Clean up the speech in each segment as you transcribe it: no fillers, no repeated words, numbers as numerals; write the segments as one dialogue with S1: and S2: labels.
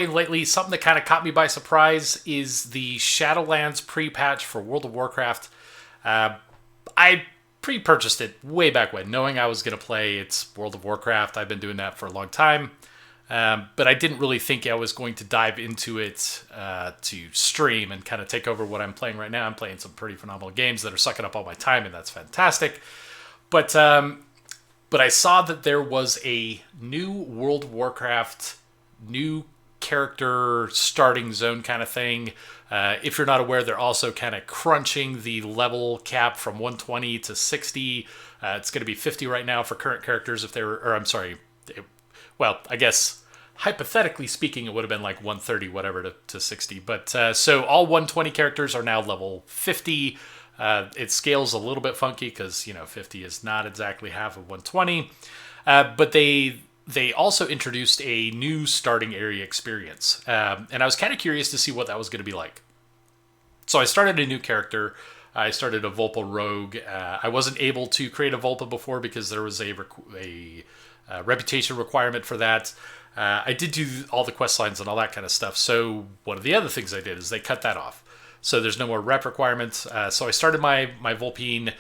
S1: lately, something that kind of caught me by surprise is the Shadowlands pre-patch for World of Warcraft. I pre-purchased it way back when, knowing I was going to play. It's World of Warcraft. I've been doing that for a long time. But I didn't really think I was going to dive into it to stream and kind of take over what I'm playing right now. I'm playing some pretty phenomenal games that are sucking up all my time, and that's fantastic. But but I saw that there was a new World of Warcraft, new character starting zone kind of thing. If you're not aware, they're also kind of crunching the level cap from 120 to 60. It's going to be 50 right now for current characters if they were, or I'm sorry, well, I guess hypothetically speaking, it would have been like 130, whatever, to 60. But so all 120 characters are now level 50. It scales a little bit funky because, 50 is not exactly half of 120. But they also introduced a new starting area experience. And I was kind of curious to see what that was going to be like. So I started a new character. I started a Volpa Rogue. I wasn't able to create a Volpa before because there was a reputation requirement for that. I did do all the quest lines and all that kind of stuff. So one of the other things I did is they cut that off. So there's no more rep requirements. So I started my Volpine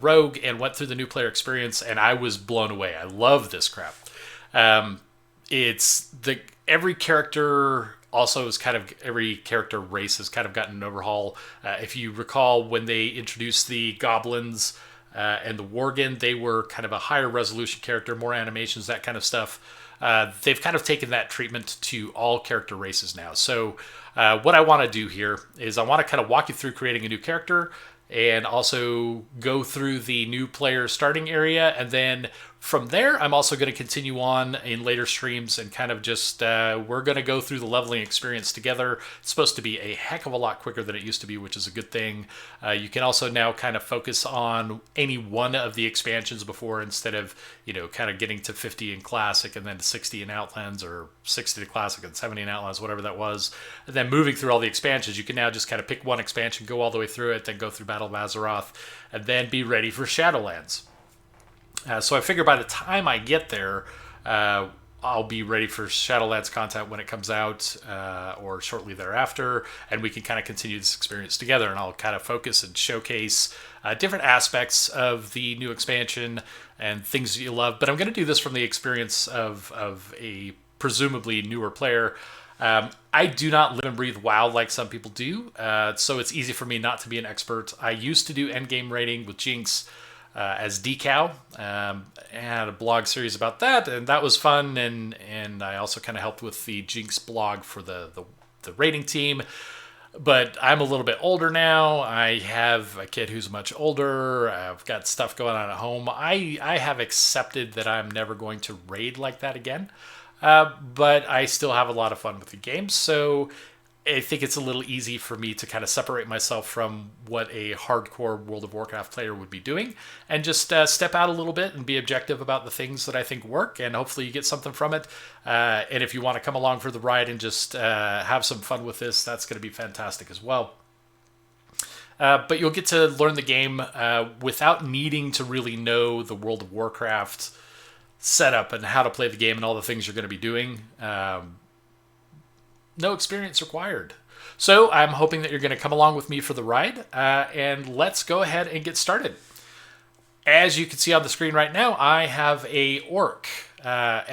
S1: Rogue and went through the new player experience, and I was blown away. I love this crap. Every character also is every character race has kind of gotten an overhaul. If you recall, when they introduced the goblins and the Worgen, they were kind of a higher resolution character, more animations, that kind of stuff. They've kind of taken that treatment to all character races now. So what I want to do here is I want to kind of walk you through creating a new character and also go through the new player starting area. And then from there, I'm also going to continue on in later streams and kind of just, we're going to go through the leveling experience together. It's supposed to be a heck of a lot quicker than it used to be, which is a good thing. You can also now kind of focus on any one of the expansions before, instead of, kind of getting to 50 in Classic and then to 60 in Outlands, or 60 to Classic and 70 in Outlands, whatever that was. And then moving through all the expansions, you can now just kind of pick one expansion, go all the way through it, then go through Battle of Azeroth, and then be ready for Shadowlands. So I figure by the time I get there, I'll be ready for Shadowlands content when it comes out, or shortly thereafter, and we can kind of continue this experience together, and I'll kind of focus and showcase different aspects of the new expansion and things you love. But I'm going to do this from the experience of a presumably newer player. I do not live and breathe WoW like some people do, so it's easy for me not to be an expert. I used to do endgame rating with Jinx as Decal. I had a blog series about that, and that was fun. And I also kind of helped with the Jinx blog for the rating team. But I'm a little bit older now. I have a kid who's much older. I've got stuff going on at home. I have accepted that I'm never going to raid like that again. But I still have a lot of fun with the game. So I think it's a little easy for me to kind of separate myself from what a hardcore World of Warcraft player would be doing, and just step out a little bit and be objective about the things that I think work, and hopefully you get something from it. And if you want to come along for the ride and just have some fun with this, that's going to be fantastic as well. But you'll get to learn the game without needing to really know the World of Warcraft setup and how to play the game and all the things you're going to be doing. No experience required. So I'm hoping that you're going to come along with me for the ride, and let's go ahead and get started. As you can see on the screen right now, I have an orc, but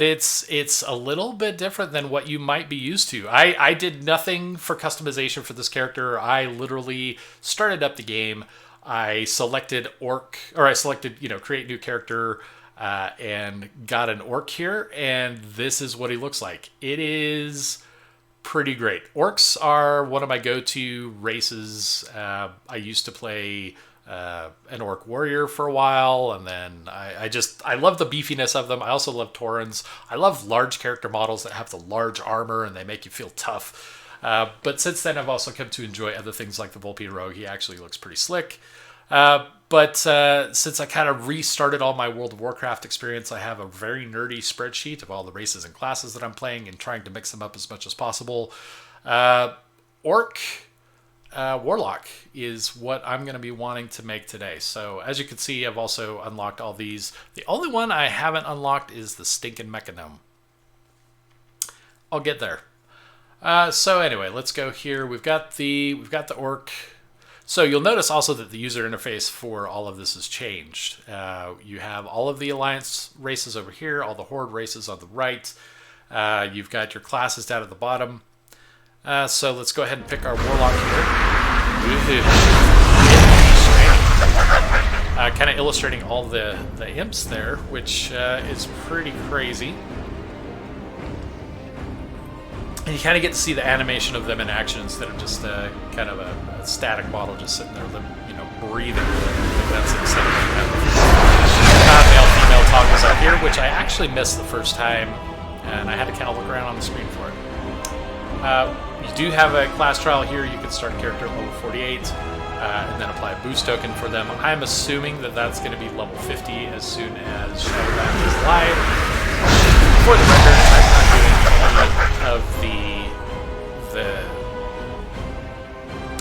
S1: it's a little bit different than what you might be used to. I did nothing for customization for this character. I literally started up the game. I selected create new character, and got an orc here, and this is what he looks like. It is pretty great. Orcs are one of my go-to races. I used to play an orc warrior for a while, and then I love the beefiness of them. I also love Taurens. I love large character models that have the large armor and they make you feel tough. But since then, I've also come to enjoy other things like the Volpine Rogue. He actually looks pretty slick. But since I kind of restarted all my World of Warcraft experience, I have a very nerdy spreadsheet of all the races and classes that I'm playing and trying to mix them up as much as possible. Warlock is what I'm going to be wanting to make today. So as you can see, I've also unlocked all these. The only one I haven't unlocked is the stinking Mechanum. I'll get there. So anyway, let's go here. We've got the orc. So you'll notice also that the user interface for all of this has changed. You have all of the alliance races over here, all the horde races on the right. You've got your classes down at the bottom. So let's go ahead and pick our warlock here. Kind of illustrating all the imps there, which is pretty crazy. And you kind of get to see the animation of them in action instead of just kind of a static model just sitting there, breathing. That's exciting. Male-female toggles up here, which I actually missed the first time, and I had to kind of look around on the screen for it. You do have a class trial here. You can start a character at level 48 and then apply a boost token for them. I'm assuming that that's going to be level 50 as soon as Shadowlands is live. For the record, I'm not doing any of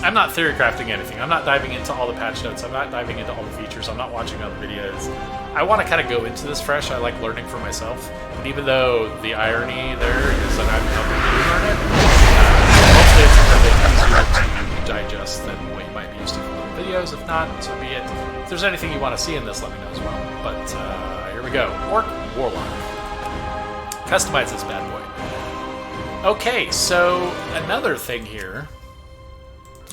S1: I'm not theory crafting anything. I'm not diving into all the patch notes. I'm not diving into all the features. I'm not watching other videos. I want to kind of go into this fresh. I like learning for myself. And even though the irony there is that I'm helping you learn it, hopefully it's a little bit easier to digest than what you might be used to from the videos. If not, so be it. If there's anything you want to see in this, let me know as well. But here we go. Orc Warlock. Customize this bad boy. Okay, so another thing here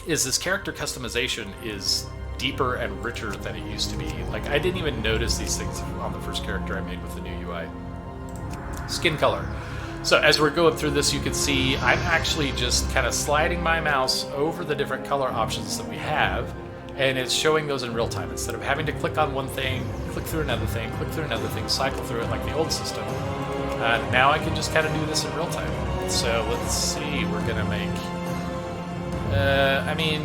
S1: is this character customization is deeper and richer than it used to be. Like, I didn't even notice these things on the first character I made with the new UI. Skin color. So as we're going through this, you can see I'm actually just kind of sliding my mouse over the different color options that we have, and it's showing those in real time. Instead of having to click on one thing, click through another thing, cycle through it like the old system. Now I can just kind of do this in real time. So let's see, we're going to make... I mean,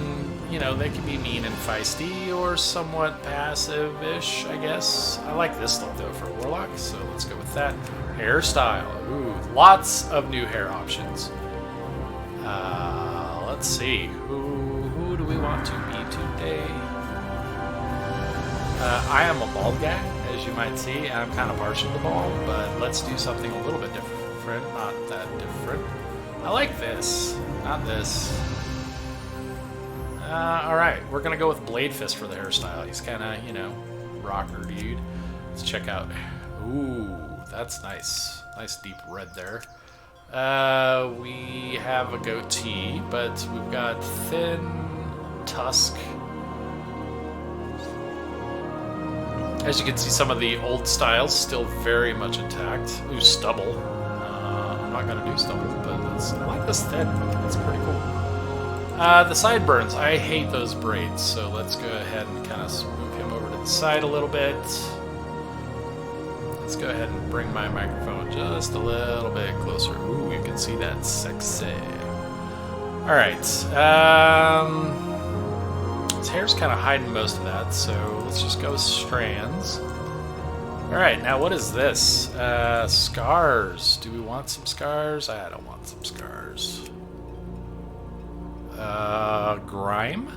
S1: they can be mean and feisty or somewhat passive-ish, I guess. I like this look, though, for Warlock, so let's go with that. Hairstyle. Ooh, lots of new hair options. Let's see. Who do we want to be today? I am a bald guy, as you might see. I'm kind of partial to bald, but let's do something a little bit different. Not that different. I like this, not this. Alright, we're going to go with Blade Fist for the hairstyle. He's kind of, rocker dude. Let's check out. Ooh, that's nice. Nice deep red there. We have a goatee, but we've got thin tusk. As you can see, some of the old styles still very much intact. Ooh, stubble. I'm not going to do stubble, but I like this thin. That's pretty cool. The sideburns, I hate those braids, so let's go ahead and kind of move him over to the side a little bit. Let's go ahead and bring my microphone just a little bit closer. Ooh, you can see that sexy. Alright, his hair's kind of hiding most of that, so let's just go with strands. Alright, now what is this? Scars. Do we want some scars? I don't want some scars. Grime?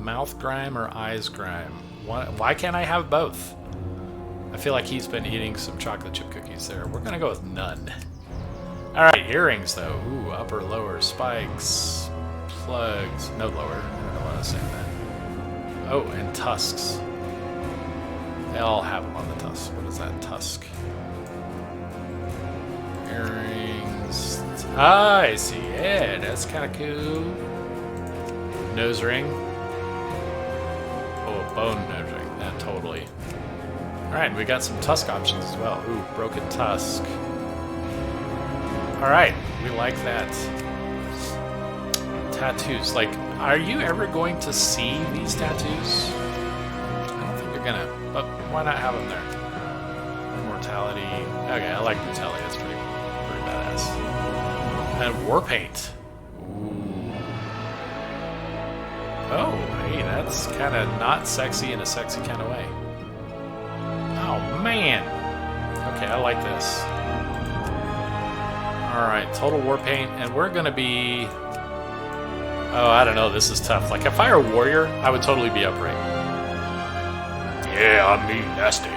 S1: Mouth grime or eyes grime? Why can't I have both? I feel like he's been eating some chocolate chip cookies there. We're gonna go with none. Alright, earrings though. Ooh, upper, lower, spikes, plugs. No lower. I don't know what I was saying that. Oh, and tusks. They all have them on the tusk. What is that? Tusk. Earrings. Ah, I see. Yeah, that's kind of cool. Nose ring. Oh, bone nose ring. Yeah, totally. Alright, we got some tusk options as well. Ooh, broken tusk. Alright, we like that. Tattoos. Like, are you ever going to see these tattoos? I don't think you're gonna, but why not have them there? Immortality. Okay, I like brutality. That's pretty badass. And war paint. Ooh. Oh, hey, that's kind of not sexy in a sexy kind of way. Oh, man. Okay, I like this. Alright, total war paint, and we're going to be... Oh, I don't know, this is tough. Like, if I were a warrior, I would totally be upright. Yeah, I'm mean nasty.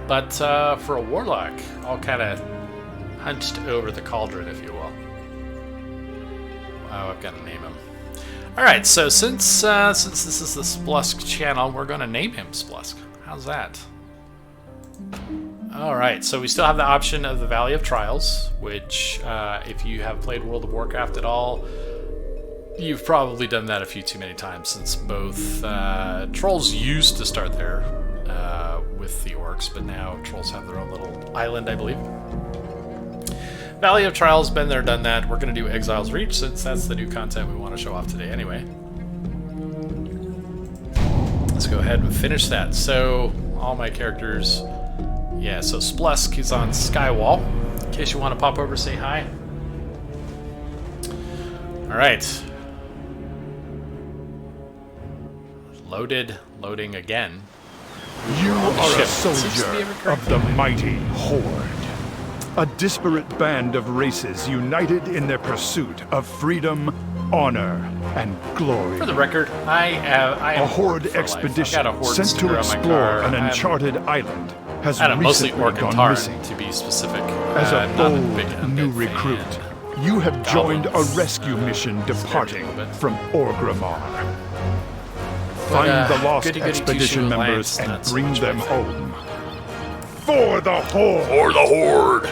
S1: But for a warlock, I'll kind of... hunched over the cauldron, if you will. Oh, I've got to name him. All right, so since this is the Splusk channel, we're going to name him Splusk. How's that? All right, so we still have the option of the Valley of Trials, which, if you have played World of Warcraft at all, you've probably done that a few too many times, since both trolls used to start there with the orcs, but now trolls have their own little island, I believe. Valley of Trials, been there, done that. We're going to do Exile's Reach, since that's the new content we want to show off today anyway. Let's go ahead and finish that. So, all my characters... Yeah, so Splusk is on Skywall, in case you want to pop over, say hi. Alright. Loading again.
S2: You are a soldier of the mighty Horde. A disparate band of races united in their pursuit of freedom, honor, and glory.
S1: For the record, I am
S2: a Horde expedition sent to explore an uncharted island has
S1: mostly
S2: recently gone missing.
S1: To be specific.
S2: As a bold new
S1: Undead
S2: recruit,
S1: fan.
S2: you have joined a
S1: Goblins,
S2: rescue mission departing from Orgrimmar.
S1: But,
S2: Find the lost
S1: goody
S2: expedition
S1: two-shoe
S2: members
S1: alliance,
S2: and
S1: not so
S2: bring
S1: much
S2: them
S1: my
S2: home. For the Horde!
S1: For the Horde!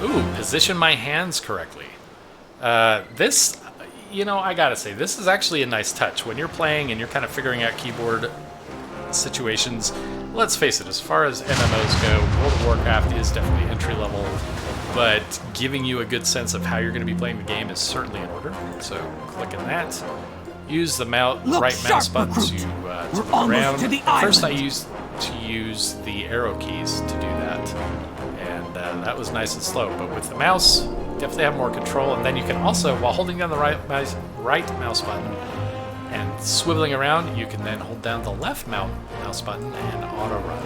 S1: Ooh, position my hands correctly. This, you know, I gotta say, this is actually a nice touch. When you're playing and you're kind of figuring out keyboard situations, let's face it, as far as MMOs go, World of Warcraft is definitely entry level, but giving you a good sense of how you're going to be playing the game is certainly in order. So, clicking that. Use the right mouse button to look around. First, I used to use the arrow keys to do that, and that was nice and slow. But with the mouse, definitely have more control. And then you can also, while holding down the right mouse button and swiveling around, you can then hold down the left mouse button and auto run.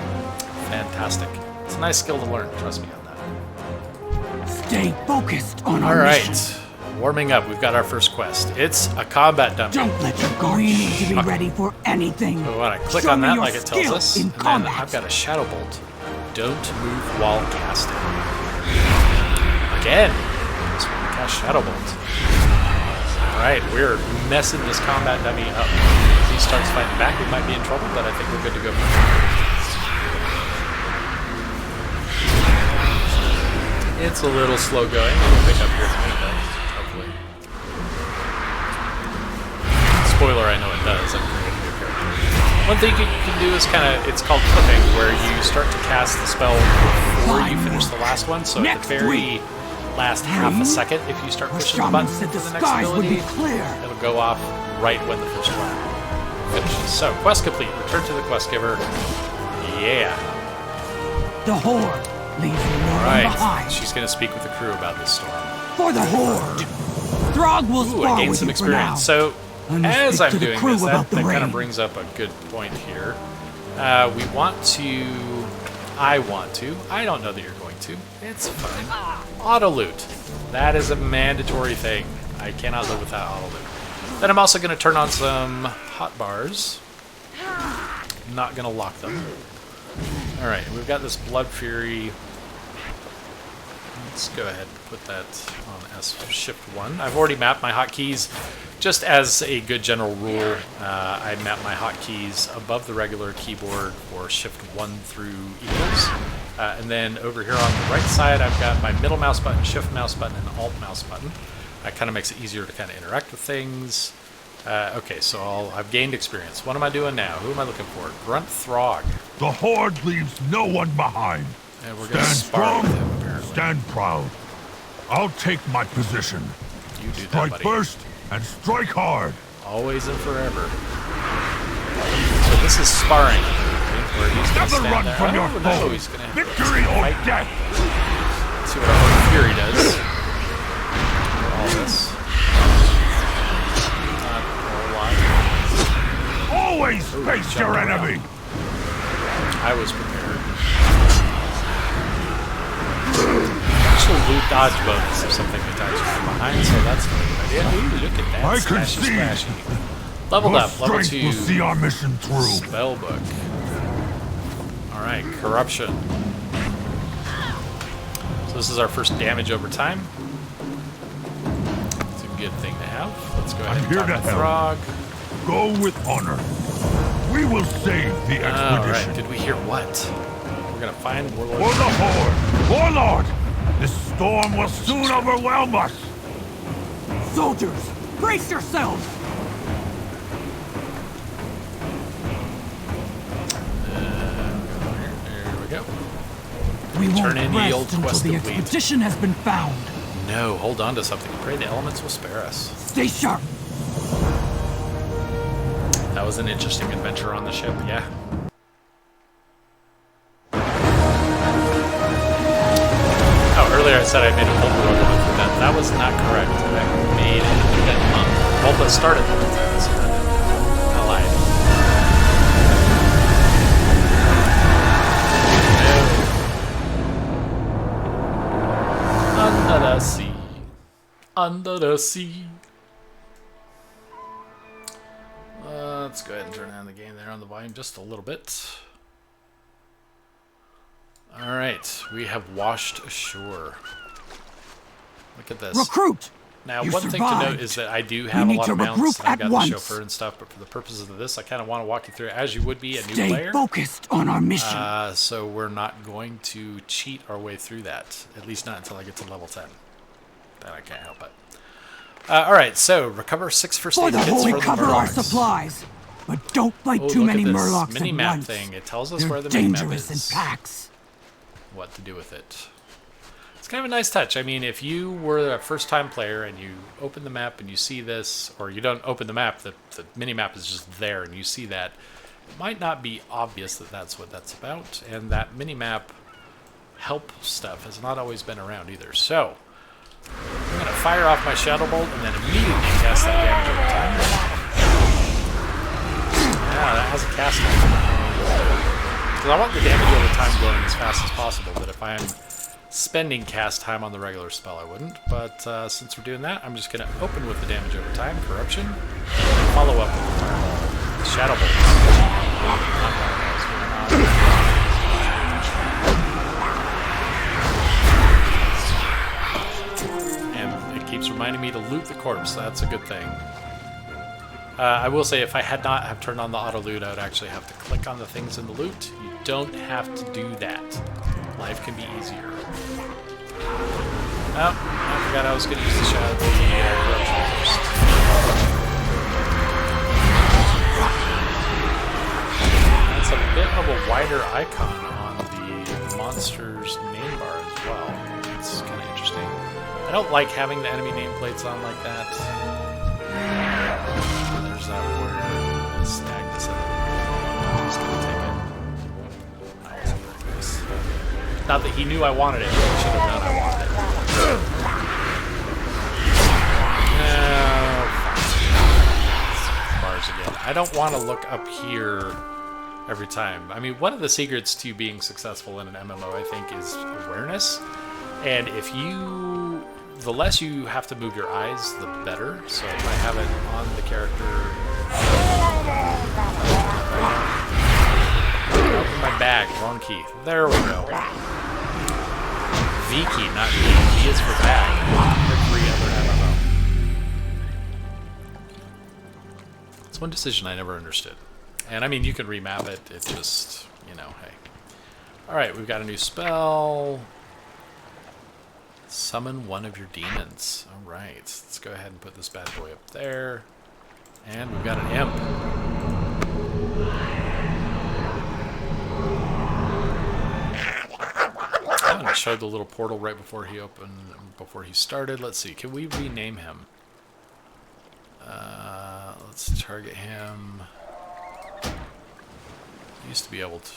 S1: Fantastic! It's a nice skill to learn. Trust me on that.
S3: Stay focused on our mission.
S1: All right. Warming up, we've got our first quest. It's a combat dummy.
S3: Don't let your guard. We need to be ready for anything.
S1: We want to click
S3: Show
S1: on
S3: me
S1: that
S3: your
S1: like it tells
S3: skill
S1: us.
S3: in
S1: And then
S3: combat.
S1: I've got a Shadow Bolt. Don't move while casting. Again. Just want to cast Shadow Bolt. Alright, we're messing this combat dummy up. If he starts fighting back, we might be in trouble, but I think we're good to go from here. It's a little slow going. We'll pick up here in a minute, though. Hopefully. Spoiler, I know it does. I'm creating a new character. One thing you can do is it's called clipping, where you start to cast the spell before you finish the last one. So at the very last half a second, if you start pushing the button for the next ability, it'll go off right when the first one finishes. So, quest complete. Return to the quest giver. Yeah.
S3: The Horde leaves you no one behind.
S1: She's going to speak with the crew about this storm.
S3: For the Horde. Throg will
S1: Ooh,
S3: spar
S1: I gained
S3: with
S1: some
S3: you for now.
S1: experience. So, as I'm doing this, that kind
S3: rain.
S1: of brings up a good point here. I don't know that you're going to. It's fine. Auto loot. That is a mandatory thing. I cannot live without auto loot. Then I'm also going to turn on some hot bars. I'm not going to lock them. Alright, we've got this Blood Fury. Let's go ahead and put that on S Shift 1. I've already mapped my hotkeys. Just as a good general rule, I map my hotkeys above the regular keyboard for Shift 1 through equals. And then over here on the right side, I've got my middle mouse button, Shift mouse button, and Alt mouse button. That kind of makes it easier to kind of interact with things. Okay, so I've gained experience. What am I doing now? Who am I looking for? Grunt Throg.
S4: The Horde leaves no one behind.
S1: And we're going to spar with him, apparently.
S4: Stand proud. I'll take my position.
S1: You do that,
S4: Strike
S1: buddy.
S4: first and strike hard.
S1: Always and forever. So this is sparring. Where he's gonna
S4: Never
S1: stand
S4: run
S1: there.
S4: from your
S1: No,
S4: foe.
S1: he's gonna
S4: Victory or
S1: fight.
S4: death.
S1: Let's see what our Fury does. All this. Not a whole lot.
S4: Always face your
S1: jumping around.
S4: enemy.
S1: I was prepared. Actual loot dodge bonus if something attacks you from behind, so that's a good idea. Ooh, look at that.
S4: I
S1: Smashy,
S4: concede.
S1: smashy. Leveled
S4: Your
S1: up, level
S4: strength
S1: 2.
S4: will see our mission through.
S1: Spellbook. Alright, corruption. So this is our first damage over time. It's a good thing to have. Let's go ahead
S4: I'm
S1: and
S4: here
S1: talk
S4: to
S1: to
S4: help.
S1: Throg.
S4: Go with honor. We will save the expedition.
S1: Alright, did we hear what? We're gonna find Warlord.
S4: For the Horde! Warlord! This storm will soon overwhelm us!
S3: Soldiers, brace yourselves!
S1: There we go.
S3: We
S1: Turn
S3: won't
S1: in the old
S3: rest until
S1: twisted
S3: the
S1: wheat.
S3: expedition has been found.
S1: No, hold on to something. Pray the elements will spare us.
S3: Stay sharp.
S1: That was an interesting adventure on the ship, yeah. Oh, earlier I said I made a Volpa run with that. That was not correct. I made that Volpa started the whole time, so I lied. No. Under the sea. Under the sea. Let's go ahead and turn down the game there on the volume just a little bit. Alright, we have washed ashore. Look at this.
S3: Recruit!
S1: Now,
S3: You
S1: one thing to
S3: survived.
S1: note is that I do have a
S3: need
S1: lot
S3: to
S1: of mounts.
S3: regroup
S1: I've
S3: at
S1: got
S3: once.
S1: the chauffeur and stuff, but for the purposes of this, I kind of want to walk you through it as you would be a new
S3: Stay
S1: player.
S3: focused on our mission.
S1: So we're not going to cheat our way through that, at least not until I get to level 10. Then I can't help it. Alright, so recover 6 first
S3: For
S1: aid
S3: the
S1: kits
S3: whole,
S1: for the
S3: recover our
S1: Murlocs.
S3: supplies. But don't fight
S1: Oh,
S3: too
S1: look
S3: many
S1: at this
S3: Murlocs at
S1: mini-map
S3: once.
S1: thing. It tells us
S3: They're
S1: where the mini-map
S3: dangerous
S1: is.
S3: in packs.
S1: What to do with it. It's kind of a nice touch. I mean, if you were a first-time player and you open the map and you see this, or you don't open the map, the mini-map is just there and you see that, it might not be obvious that that's what that's about, and that mini-map help stuff has not always been around either. So, I'm going to fire off my Shadow Bolt and then immediately cast that damage over time. Yeah, that has a cast time. Because I want the damage over time going as fast as possible, but if I'm spending cast time on the regular spell, I wouldn't. But since we're doing that, I'm just going to open with the damage over time, Corruption, and follow up with the Fireball. Shadow Bolt. And it keeps reminding me to loot the corpse. That's a good thing. I will say, if I had not have turned on the auto loot, I would actually have to click on the things in the loot. You don't have to do that. Life can be easier. Oh, I forgot I was going to use the Corruption first. That's a bit of a wider icon on the monster's name bar as well. It's kind of interesting. I don't like having the enemy nameplates on like that. There's that warrior. Snag this up. I'm just going to take it. That wasn't very nice. Not that he knew I wanted it, but he should have known I wanted it. Bars again. I don't want to look up here every time. I mean, one of the secrets to being successful in an MMO, I think, is awareness. And if you... the less you have to move your eyes, the better. So if I have it on the character... open my bag. Wrong key. There we go. V key, not V. V is for bag. Every other MMO. It's one decision I never understood. And I mean, you can remap it. It just, you know, hey. Alright, we've got a new spell. Summon one of your demons. Alright, let's go ahead and put this bad boy up there. And we've got an imp. Oh, and I showed the little portal right before he started. Let's see, can we rename him? Let's target him. Used to be able to,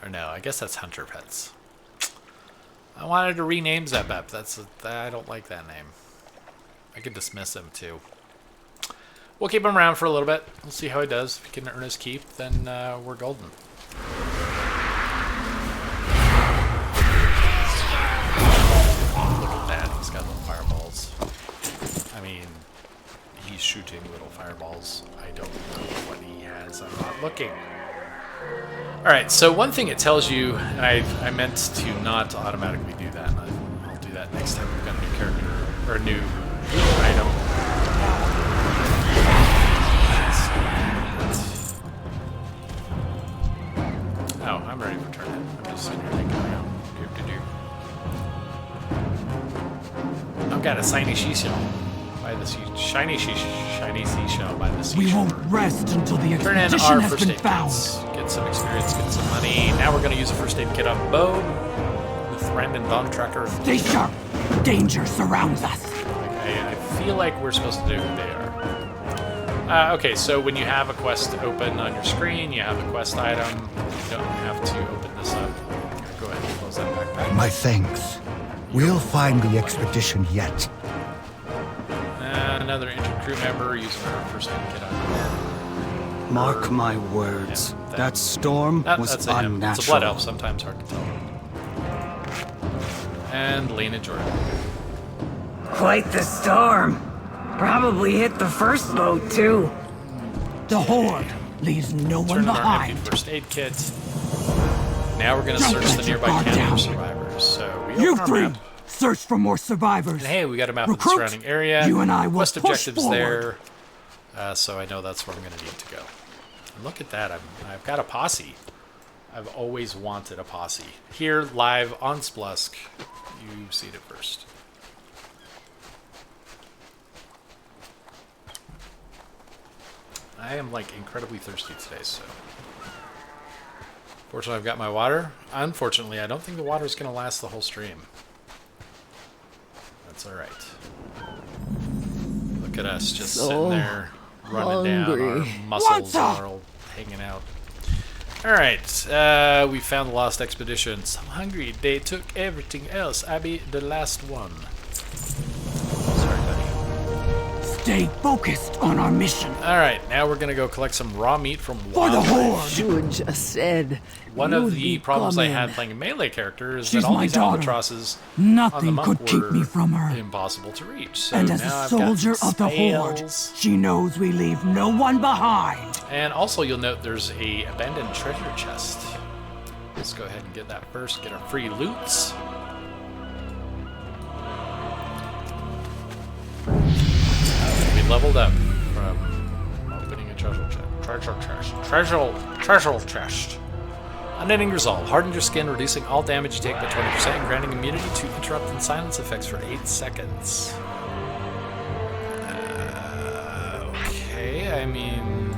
S1: or no, I guess that's Hunter Pets. I wanted to rename Zebep. I don't like that name. I could dismiss him too. We'll keep him around for a little bit. We'll see how he does. If he can earn his keep, then we're golden. Look at that. He's got little fireballs. I mean, he's shooting little fireballs. I don't know what he has. I'm not looking. Alright, so one thing it tells you, and I meant to not automatically do that. next time we've got a new character, or a new item. Oh, I'm ready for turn in. I'm just sitting here thinking, I've got a shiny seashell by the shiny seashell by the seashore.
S3: We won't rest until the
S1: Turn in
S3: expedition
S1: our
S3: has
S1: first
S3: been
S1: aid
S3: found.
S1: kits. Get some experience, get some money. Now we're going to use a first aid kit on Bo with random dog tracker.
S3: Stay sharp. Danger surrounds us.
S1: I feel like we're supposed to know who they are. Okay, so when you have a quest open on your screen, you have a quest item. You don't have to open this up. Here, go ahead and close that backpack.
S5: My thanks. We'll find the expedition yet.
S1: Another injured crew member using our first aid kit on him.
S6: Mark my words.
S1: Yeah,
S6: that storm was
S1: that's a him.
S6: unnatural.
S1: It's a blood elf, sometimes hard to tell. And Lena Jordan.
S7: Quite the storm. Probably hit the first boat, too.
S3: The Horde leaves no one
S1: Turn in our
S3: behind.
S1: empty first aid kit. Now we're going to
S3: Don't
S1: search
S3: let
S1: the
S3: your
S1: nearby
S3: guard
S1: camp
S3: down.
S1: for survivors. So we
S3: You
S1: open our
S3: three,
S1: map.
S3: search for more survivors.
S1: And hey, we got a map
S3: Recruit,
S1: of the surrounding area.
S3: you and I will
S1: Quest
S3: push
S1: objectives
S3: forward.
S1: there. So I know that's where I'm going to need to go. And look at that. I've got a posse. I've always wanted a posse. Here, live on Splusk. You've seen it first. I am like incredibly thirsty today, so. Fortunately, I've got my water. Unfortunately, I don't think the water is going to last the whole stream. That's alright. Look at us just sitting there, running down. Our muscles are all hanging out. Alright, we found the lost expedition. So hungry, they took everything else. I be the last one. Sorry, buddy.
S3: Stay focused on our mission.
S1: Alright, now we're going to go collect some raw meat from
S3: For the
S1: wildlife.
S3: Horde.
S7: You just said.
S1: One of
S7: you'd
S1: the
S7: be
S1: problems I
S7: coming.
S1: had playing a melee character is
S3: She's
S1: that all
S3: my
S1: these
S3: daughter.
S1: albatrosses on the
S3: Nothing
S1: monk
S3: could keep
S1: were
S3: me from her.
S1: impossible to reach. So
S3: And as
S1: now
S3: a
S1: I've got
S3: soldier
S1: some
S3: of the Horde,
S1: spells.
S3: she knows we leave no one behind.
S1: And also you'll note there's a abandoned treasure chest. Let's go ahead and get that first, get our free loots. We leveled up from opening a treasure chest. Treasure chest. Unending Resolve. Harden your skin, reducing all damage you take by 20% and granting immunity to interrupt and silence effects for 8 seconds. Okay, I mean,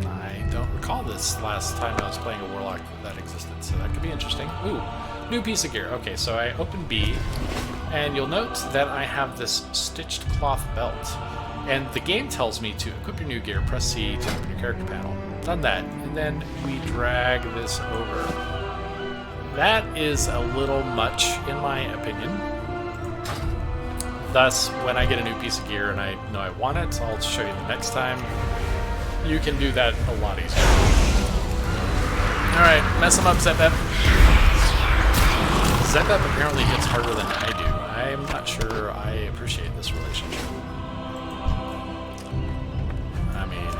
S1: I don't recall this last time I was playing a Warlock that existed, so that could be interesting. Ooh, new piece of gear. Okay, so I open B, and you'll note that I have this stitched cloth belt. And the game tells me to equip your new gear, press C to open your character panel. Done that, and then we drag this over. That is a little much, in my opinion. Thus, when I get a new piece of gear and I know I want it, I'll show you the next time. You can do that a lot easier. Alright, mess them up, Zepep. Zepep apparently hits harder than I do. I'm not sure I appreciate this relationship. I mean,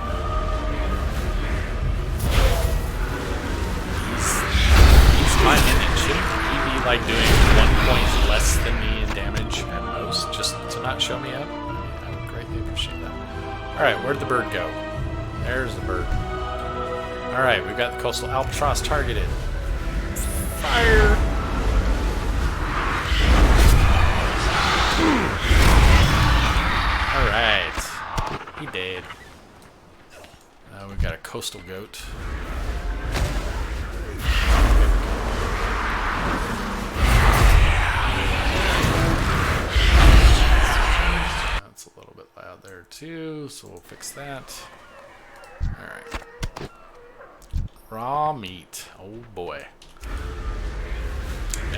S1: he's my minion. Shouldn't he be like doing 1 point less than me in damage at most, just to not show me up? I would greatly appreciate that. Alright, where'd the bird go? There's the bird. Alright, we've got the coastal albatross targeted. Fire! Alright. He dead. We've got a coastal goat. That's a little bit loud there too, so we'll fix that. Alright. Raw meat. Oh boy.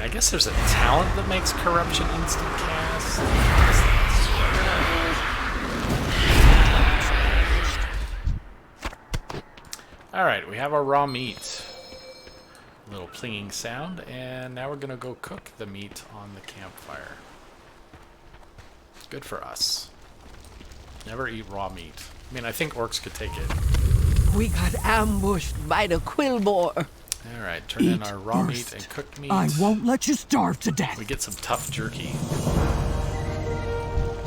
S1: I guess there's a talent that makes corruption instant cast. Alright, we have our raw meat. A little plinging sound, and now we're gonna go cook the meat on the campfire. Good for us. Never eat raw meat. I mean, I think orcs could take it.
S7: We got ambushed by the Quillboar.
S1: All right, turn in our raw meat and cooked meat.
S3: I won't let you starve to death.
S1: We get some tough jerky.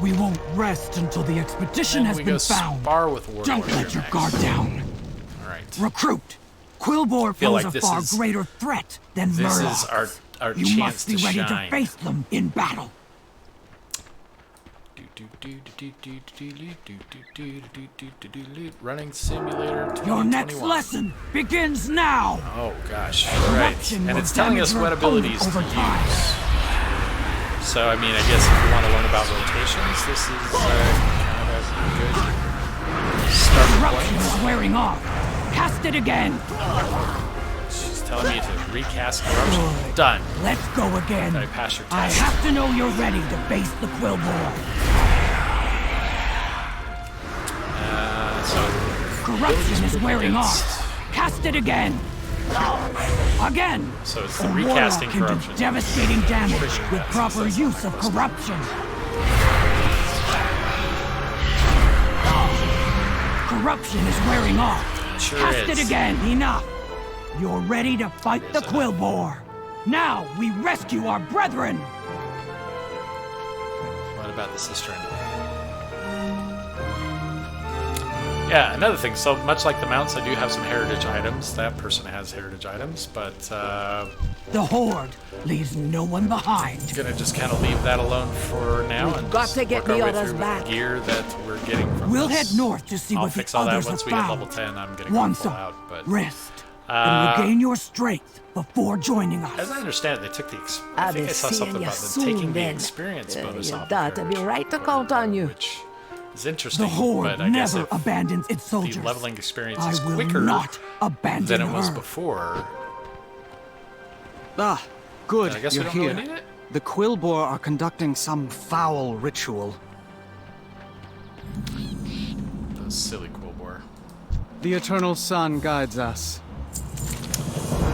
S3: We won't rest until the expedition has been found.
S1: Spar with Warlord.
S3: Don't let your guard down.
S1: All right.
S3: Recruit. Quillbor pose a far greater threat than Murloc.
S1: This is our
S3: you
S1: chance
S3: must be ready
S1: shine.
S3: to face them in battle.
S1: Running simulator 2021.
S3: Your next lesson begins now.
S1: Oh gosh, right. And it's telling us what abilities to use. So I mean, I guess if you want to learn about rotations, this is kind of a good starting
S3: Corruption
S1: point.
S3: is wearing off. Cast it again.
S1: She's telling me to recast corruption.
S3: Good.
S1: Done.
S3: Let's go again.
S1: Did I pass your
S3: I
S1: test?
S3: have to know you're ready to face the Quillbor. Corruption is wearing off. Cast it again. Again.
S1: So it's the recasting
S3: Warlock can
S1: corruption.
S3: do devastating damage with proper use of corruption. Corruption is wearing off.
S1: Sure
S3: Cast
S1: is.
S3: it again. Enough. You're ready to fight the Quillbor. Now we rescue our brethren.
S1: What about the sister? Yeah, another thing. So much like the mounts, I do have some heritage items. That person has heritage items, but
S3: The Horde leaves no one behind.
S1: I'm gonna just kind of leave that alone for now and
S8: got
S1: just
S8: to get
S1: work
S8: the
S1: our way
S8: others
S1: through
S8: back.
S1: the gear that we're getting from
S3: We'll
S1: this.
S3: head north to see
S1: I'll
S3: what
S1: fix
S3: the
S1: all that
S3: others
S1: once
S3: have
S1: we get
S3: found.
S1: level 10. I'm gonna go
S3: One
S1: full
S3: thought,
S1: out, but
S3: rest, and regain your strength before joining us.
S1: as I understand it, they took the. I
S8: I'll
S1: think
S8: be
S1: I saw
S8: seeing
S1: something
S8: you
S1: about them
S8: soon,
S1: taking the
S8: then.
S1: experience bonus
S8: Your
S1: off.
S8: daughter be right to count on you.
S1: Which is interesting.
S3: The Horde
S1: but I guess
S3: never
S1: if
S3: abandons its soldiers.
S1: the leveling experience
S3: I
S1: is
S3: will
S1: quicker
S3: not abandon
S1: than it was
S3: her.
S1: before.
S6: Ah, good,
S1: I guess
S6: you're
S1: we don't
S6: here.
S1: really need it.
S6: The Quillbor are conducting some foul ritual.
S1: Those silly Quillbor.
S6: The Eternal Sun guides us.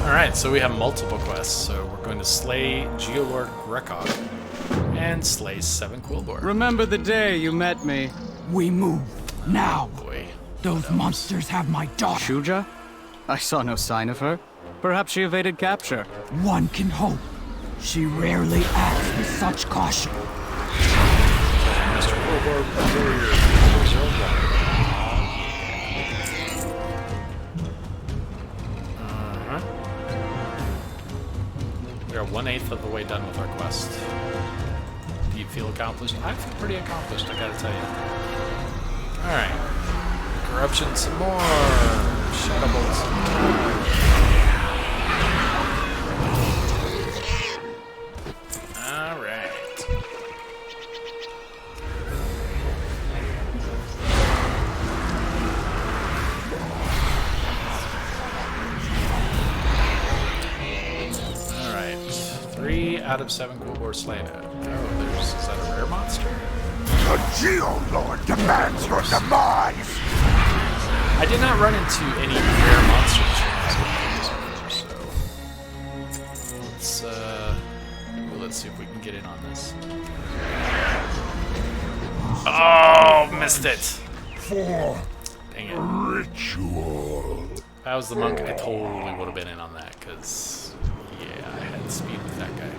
S1: Alright, so we have multiple quests. So we're going to slay Geolord Grekok and slay 7 Quillbor.
S6: Remember the day you met me.
S3: We move now.
S1: Boy.
S3: Those monsters have my daughter.
S6: Shuja? I saw no sign of her. Perhaps she evaded capture.
S3: One can hope. She rarely acts with such caution.
S1: Mr. Quillbor, warrior. We are 1/8 of the way done with our quest. Do you feel accomplished? I feel pretty accomplished, I gotta tell you. Alright. Corruption some more. Shadowlands some more. Alright. Alright. 3 out of 7 Quillbor slain. Oh, is that a rare monster?
S2: The Geolord demands your demise!
S1: I did not run into any rare monsters so let's see if we can get in on this. Oh, missed it.
S2: For
S1: Dang it.
S2: ritual.
S1: If I was the monk, I totally would have been in on that, because, yeah, I had speed with that guy.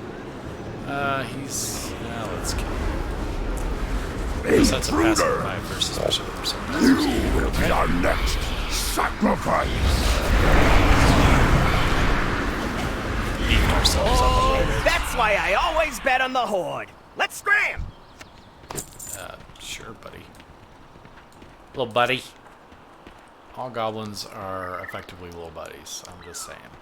S1: Let's kill him. That's a passive 5 versus special sometimes.
S2: You will be our next sacrifice.
S1: Beat ourselves up a little bit.
S9: That's why I always bet on the Horde. Let's scram!
S1: Sure, buddy. Little buddy. All goblins are effectively little buddies, I'm just saying.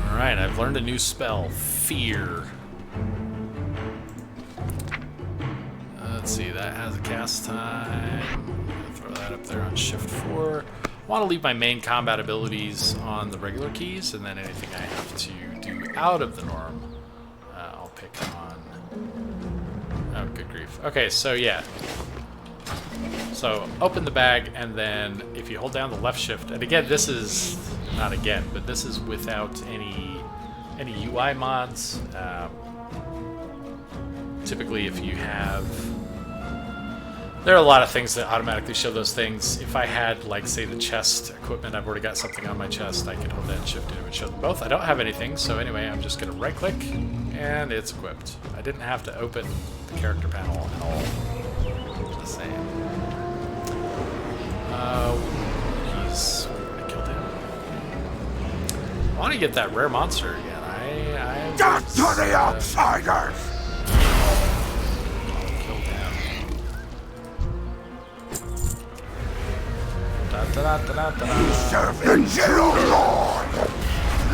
S1: Alright, I've learned a new spell. Fear. Let's see, that has a cast time. Throw that up there on Shift 4. I want to leave my main combat abilities on the regular keys, and then anything I have to do out of the norm, I'll pick on... Oh, good grief. Okay, so yeah. So, open the bag, and then if you hold down the left shift, and again, this is... Not again, but this is without any UI mods. Typically, if you have There are a lot of things that automatically show those things. If I had, like, say, the chest equipment, I've already got something on my chest, I could hold that and shift it. It would show them both. I don't have anything, so anyway, I'm just going to right-click, and it's equipped. I didn't have to open the character panel at all. Just saying. He's... I killed him. I want to get that rare monster again.
S4: Get to the outsiders! Serve the Shadow Lord!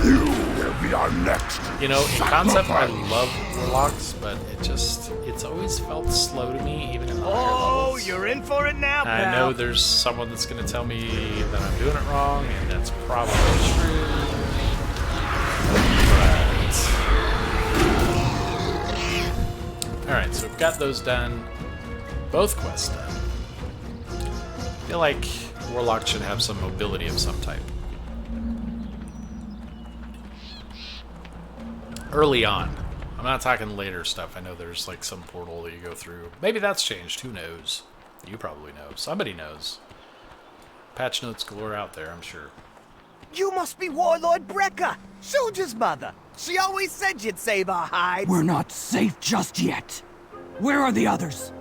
S4: You will be our next.
S1: You know, in concept, I love Warlocks, but it's always felt slow to me, even in the higher levels.
S9: You're in for it now, pal.
S1: I know there's someone that's going to tell me that I'm doing it wrong, and that's probably true. But... Alright, so we've got those done. Both quests done. I feel like Warlock should have some mobility of some type. Early on. I'm not talking later stuff. I know there's like some portal that you go through. Maybe that's changed. Who knows? You probably know. Somebody knows. Patch notes galore out there, I'm sure.
S9: You must be Warlord Brekka, Soldier's mother. She always said you'd save our hides.
S3: We're not safe just yet. Where are the others?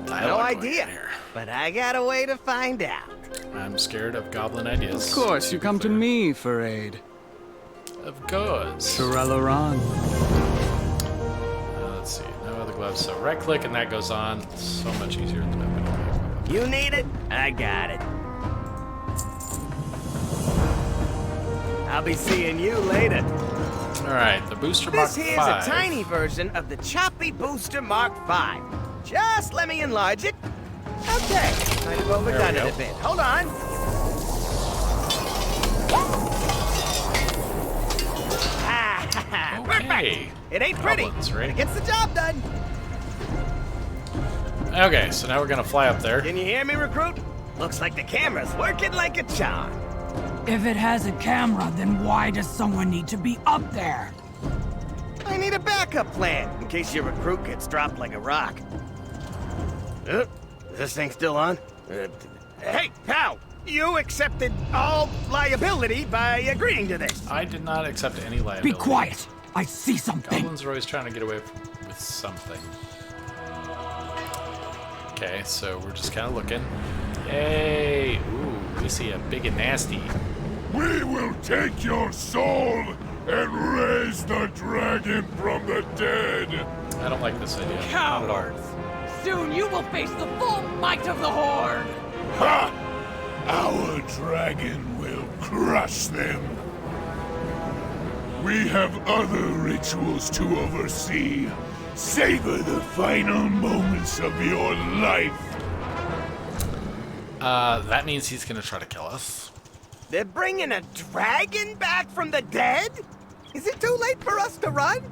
S9: No idea, but I got a way to find out.
S1: I'm scared of goblin ideas.
S6: Of course, you come to me for aid.
S1: Of course.
S6: Shadowlands.
S1: Let's see. No other gloves. So right click and that goes on. So much easier than I've been doing.
S9: You need it? I got it. I'll be seeing you later.
S1: Alright, the booster Mark 5.
S9: This here's a tiny version of the choppy booster Mark 5. Just let me enlarge it. Okay, kind of overdone it a bit. Hold on.
S1: Okay.
S9: It ain't pretty,
S1: Goblins, right?
S9: but it gets the job done.
S1: Okay, so now we're gonna fly up there.
S9: Can you hear me, recruit? Looks like the camera's working like a charm.
S3: If it has a camera, then why does someone need to be up there?
S9: I need a backup plan in case your recruit gets dropped like a rock. Is this thing still on? Hey, pal! You accepted all liability by agreeing to this.
S1: I did not accept any liability.
S3: Be quiet! I see something!
S1: Goblins are always trying to get away with something. Okay, so we're just kind of looking. Hey! Ooh, we see a big and nasty.
S4: We will take your soul and raise the dragon from the dead.
S1: I don't like this idea.
S8: Cowards! Soon you will face the full might of the Horde!
S4: Ha! Our dragon will crush them. We have other rituals to oversee. Savor the final moments of your life.
S1: That means he's gonna try to kill us.
S9: They're bringing a dragon back from the dead? Is it too late for us to run?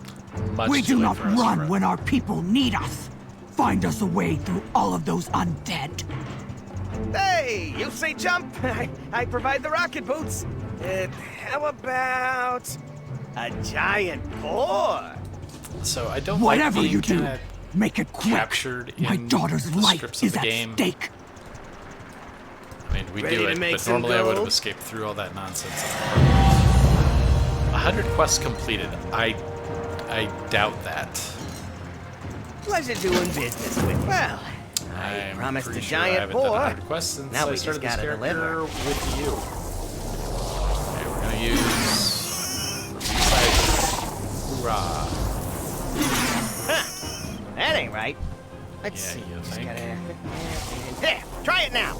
S3: We do not run when our people need us. Find us a way through all of those undead.
S9: Hey, you say jump, I provide the rocket boots. How about a giant boar?
S1: So I don't
S3: Whatever
S1: like
S3: you do, make it quick.
S1: Captured in
S3: My daughter's
S1: the
S3: life
S1: scripts of
S3: is
S1: the
S3: at
S1: game.
S3: stake.
S1: I mean, we
S9: Ready
S1: do
S9: to
S1: it,
S9: make
S1: but
S9: some
S1: normally I would have
S9: gold?
S1: escaped through all that nonsense. 100 quests completed. I doubt that.
S9: Pleasure doing business with. Well, I
S1: I'm
S9: promised
S1: pretty
S9: a
S1: sure I
S9: giant
S1: haven't done
S9: boar.
S1: 100 quests since
S9: Now
S1: I
S9: we just
S1: started this
S9: gotta
S1: character
S9: deliver.
S1: with you. Okay, we're gonna use Resize. Hoorah!
S9: That ain't right. Let's
S1: Yeah,
S9: see.
S1: you
S9: Just
S1: think?
S9: gotta... There, try it now.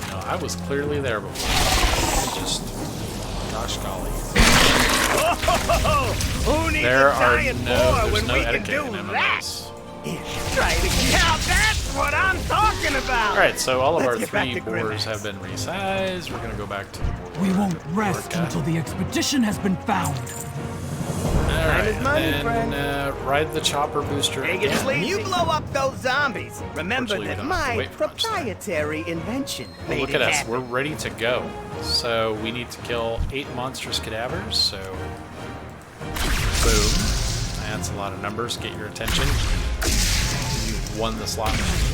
S1: No, I was clearly there before. Just, gosh golly.
S9: Who needs
S1: There
S9: a
S1: are
S9: giant
S1: no,
S9: boar
S1: there's
S9: when
S1: no
S9: we can
S1: etiquette
S9: do
S1: in
S9: that?
S1: MMOs.
S9: Try it again. Now that's what I'm talking about.
S1: All right, so all of
S9: Let's
S1: our
S9: get back
S1: 3
S9: to
S1: boars
S9: Grimace.
S1: have been resized. We're gonna go back to the boar.
S3: We won't rest
S1: Orca.
S3: until the expedition has been found.
S1: All right,
S9: is money,
S1: and
S9: friend.
S1: then ride the chopper booster
S9: Take it
S1: again.
S9: sleep. You blow up those zombies. Remember
S1: Unfortunately, we
S9: that
S1: don't have to
S9: my
S1: wait for much time.
S9: proprietary invention
S1: Well,
S9: made
S1: look
S9: it
S1: at us,
S9: happen.
S1: we're ready to go. So we need to kill 8 monstrous cadavers, so boom. That's a lot of numbers, get your attention. You won the slot machine.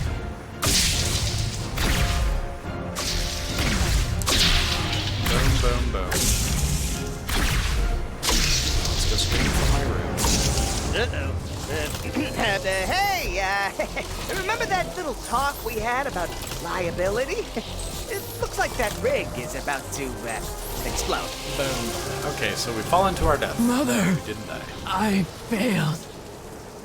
S1: Boom, boom, boom. Let's go straight from my room.
S9: Uh-oh. Hey, remember that little talk we had about liability? It looks like that rig is about to explode.
S1: Boom. Okay, so we fall into our death.
S3: Mother!
S1: We didn't die.
S3: I failed.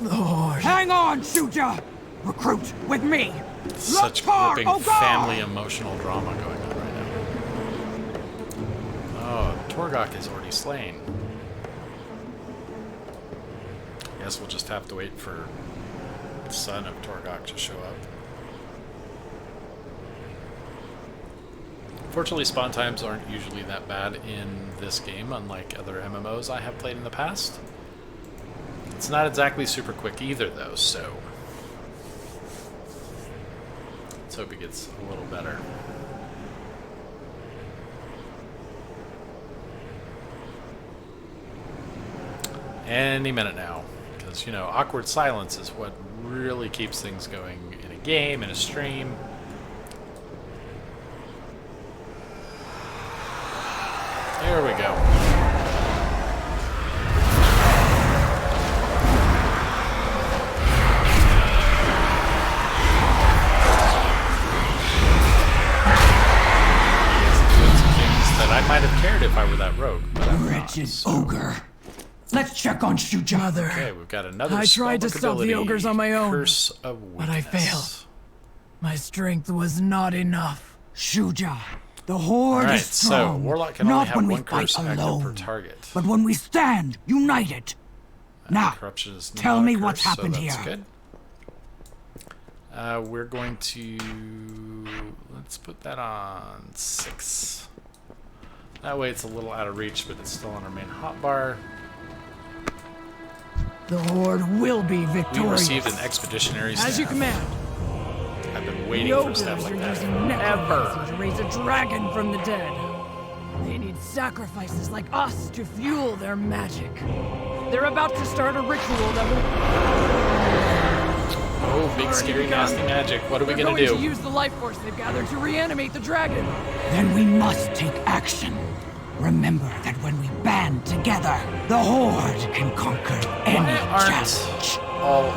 S3: The Horde. Hang on, Shuja! Recruit with me!
S1: Such
S3: Loktar,
S1: gripping family emotional drama going on right now. Oh, Torgok is already slain. Guess we'll just have to wait for the son of Torgok to show up. Fortunately, spawn times aren't usually that bad in this game, unlike other MMOs I have played in the past. It's not exactly super quick either, though, so let's hope it gets a little better. Any minute now. Because, you know, awkward silence is what really keeps things going in a game, in a stream. There we go. That I might have cared if I were that rogue. But I'm
S3: Wretched
S1: not, so.
S3: ogre. Let's check on Shuja. Mother.
S1: Okay, we've got another
S3: I tried to stop the ogres on my own,
S1: Curse of Weakness.
S3: but I failed. My strength was not enough. Shuja, the Horde
S1: All right,
S3: is strong.
S1: so Warlock can only
S3: not
S1: have
S3: when we
S1: one
S3: fight
S1: curse active
S3: alone,
S1: per target.
S3: but when we stand united. Now,
S1: Corruption is
S3: tell
S1: not a
S3: me
S1: curse,
S3: what's happened
S1: so that's
S3: here.
S1: Good. We're going to... Let's put that on 6. That way it's a little out of reach, but it's still on our main hotbar.
S3: The Horde will be victorious.
S1: We received an expeditionary staff.
S3: As you command.
S1: I've been waiting
S3: The
S1: for a
S3: ogres
S1: staff like
S3: are
S1: that
S3: using necromancy
S1: forever.
S3: to raise a dragon from the dead. They need sacrifices like us to fuel their magic. They're about to start a ritual that will...
S1: Oh, big, scary, nasty magic. What are we going to do?
S3: To use the life force they've gathered to reanimate the dragon. Then we must take action. Remember that when we band together, the Horde can conquer any challenge.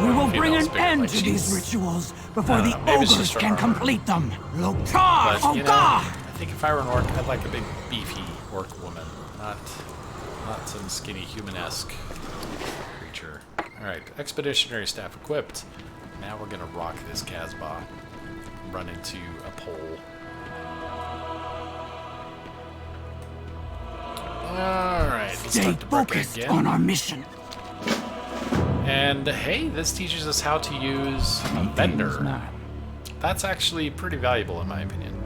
S3: We will bring an end to these rituals before the ogres can complete them. Loktar,
S1: But, you know, I think if I were an orc, I'd like a big, beefy orc woman, not some skinny human-esque creature. Alright, expeditionary staff equipped. Now we're gonna rock this Casbah. Run into a pole. Alright, let's
S3: stay
S1: talk to Brecca
S3: focused
S1: again.
S3: on our mission.
S1: And hey, this teaches us how to use a vendor. That's actually pretty valuable in my opinion.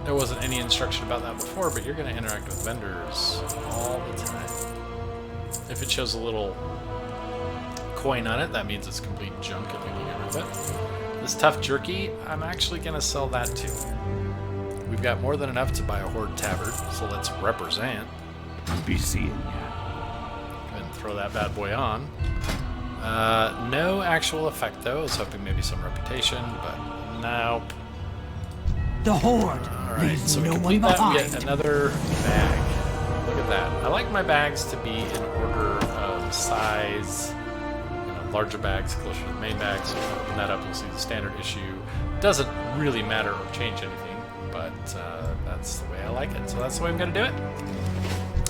S1: There wasn't any instruction about that before, but you're going to interact with vendors all the time. If it shows a little coin on it, that means it's complete junk and we can get rid of it. This tough jerky, I'm actually going to sell that too. We've got more than enough to buy a Horde tabard, so let's represent.
S4: Be seeing ya.
S1: Go ahead and throw that bad boy on. No actual effect though. I was hoping maybe some reputation, but no.
S3: The Horde.
S1: Alright, so we complete that and get another bag. Look at that. I like my bags to be in order of size. You know, larger bags closer to the main bags. So if you open that up, you'll see the standard issue. Doesn't really matter or change anything, but that's the way I like it. So that's the way I'm going to do it.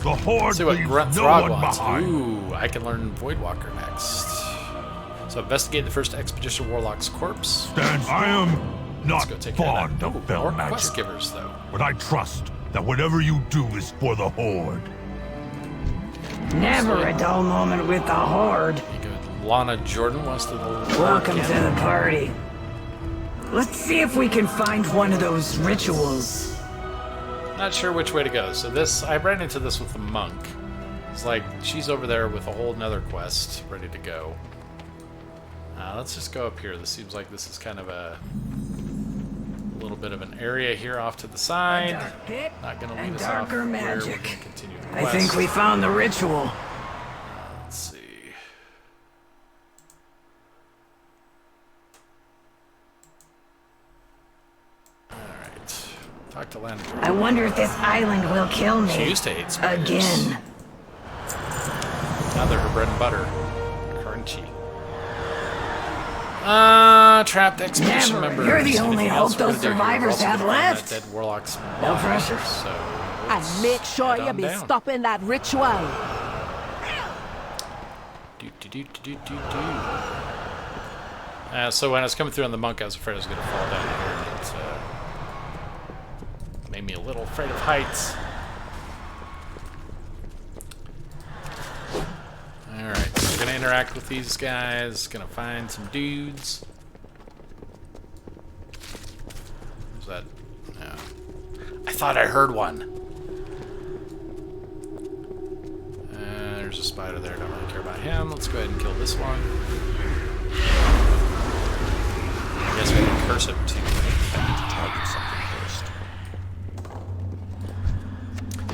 S4: The Horde
S1: See what
S4: leaves
S1: Grunt
S4: no
S1: Throg
S4: one
S1: wants.
S4: behind.
S1: Ooh, I can learn Voidwalker next. So investigate the first Expedition Warlock's corpse.
S4: I am
S1: Let's
S4: not
S1: go take care of
S4: fond
S1: that.
S4: of
S1: Ooh,
S4: fell
S1: more
S4: magic,
S1: quest givers, though.
S4: but I trust that whatever you do is for the Horde.
S7: Never a dull moment with the Horde.
S1: You go. Lana Jordan wants to.
S7: Welcome to the party. Let's see if we can find one of those rituals.
S1: Not sure which way to go. So this, I ran into this with the monk. It's like she's over there with a whole nother quest ready to go. Let's just go up here. This seems like this is kind of a little bit of an area here off to the side. Not going to lead us off
S7: darker
S1: where we're
S7: magic.
S1: going to continue the
S7: I
S1: quest.
S7: think we found the ritual.
S1: Let's see. Talk to Landry.
S7: I wonder if this island will kill me.
S1: She used to hate spiders.
S7: Again.
S1: Now they're her bread and butter. Crunchy. Trapped expedition member.
S7: You're the only hope those survivors have left.
S1: Dead Warlock's
S7: No pressure.
S1: So
S8: And make sure you be stopping that ritual.
S1: So when I was coming through on the monk, I was afraid I was going to fall down here. It made me a little afraid of heights. Alright, so we're going to interact with these guys. Going to find some dudes. Who's that? No. I thought I heard one. There's a spider there. Don't really care about him. Let's go ahead and kill this one. I guess we can curse him too. Target something first.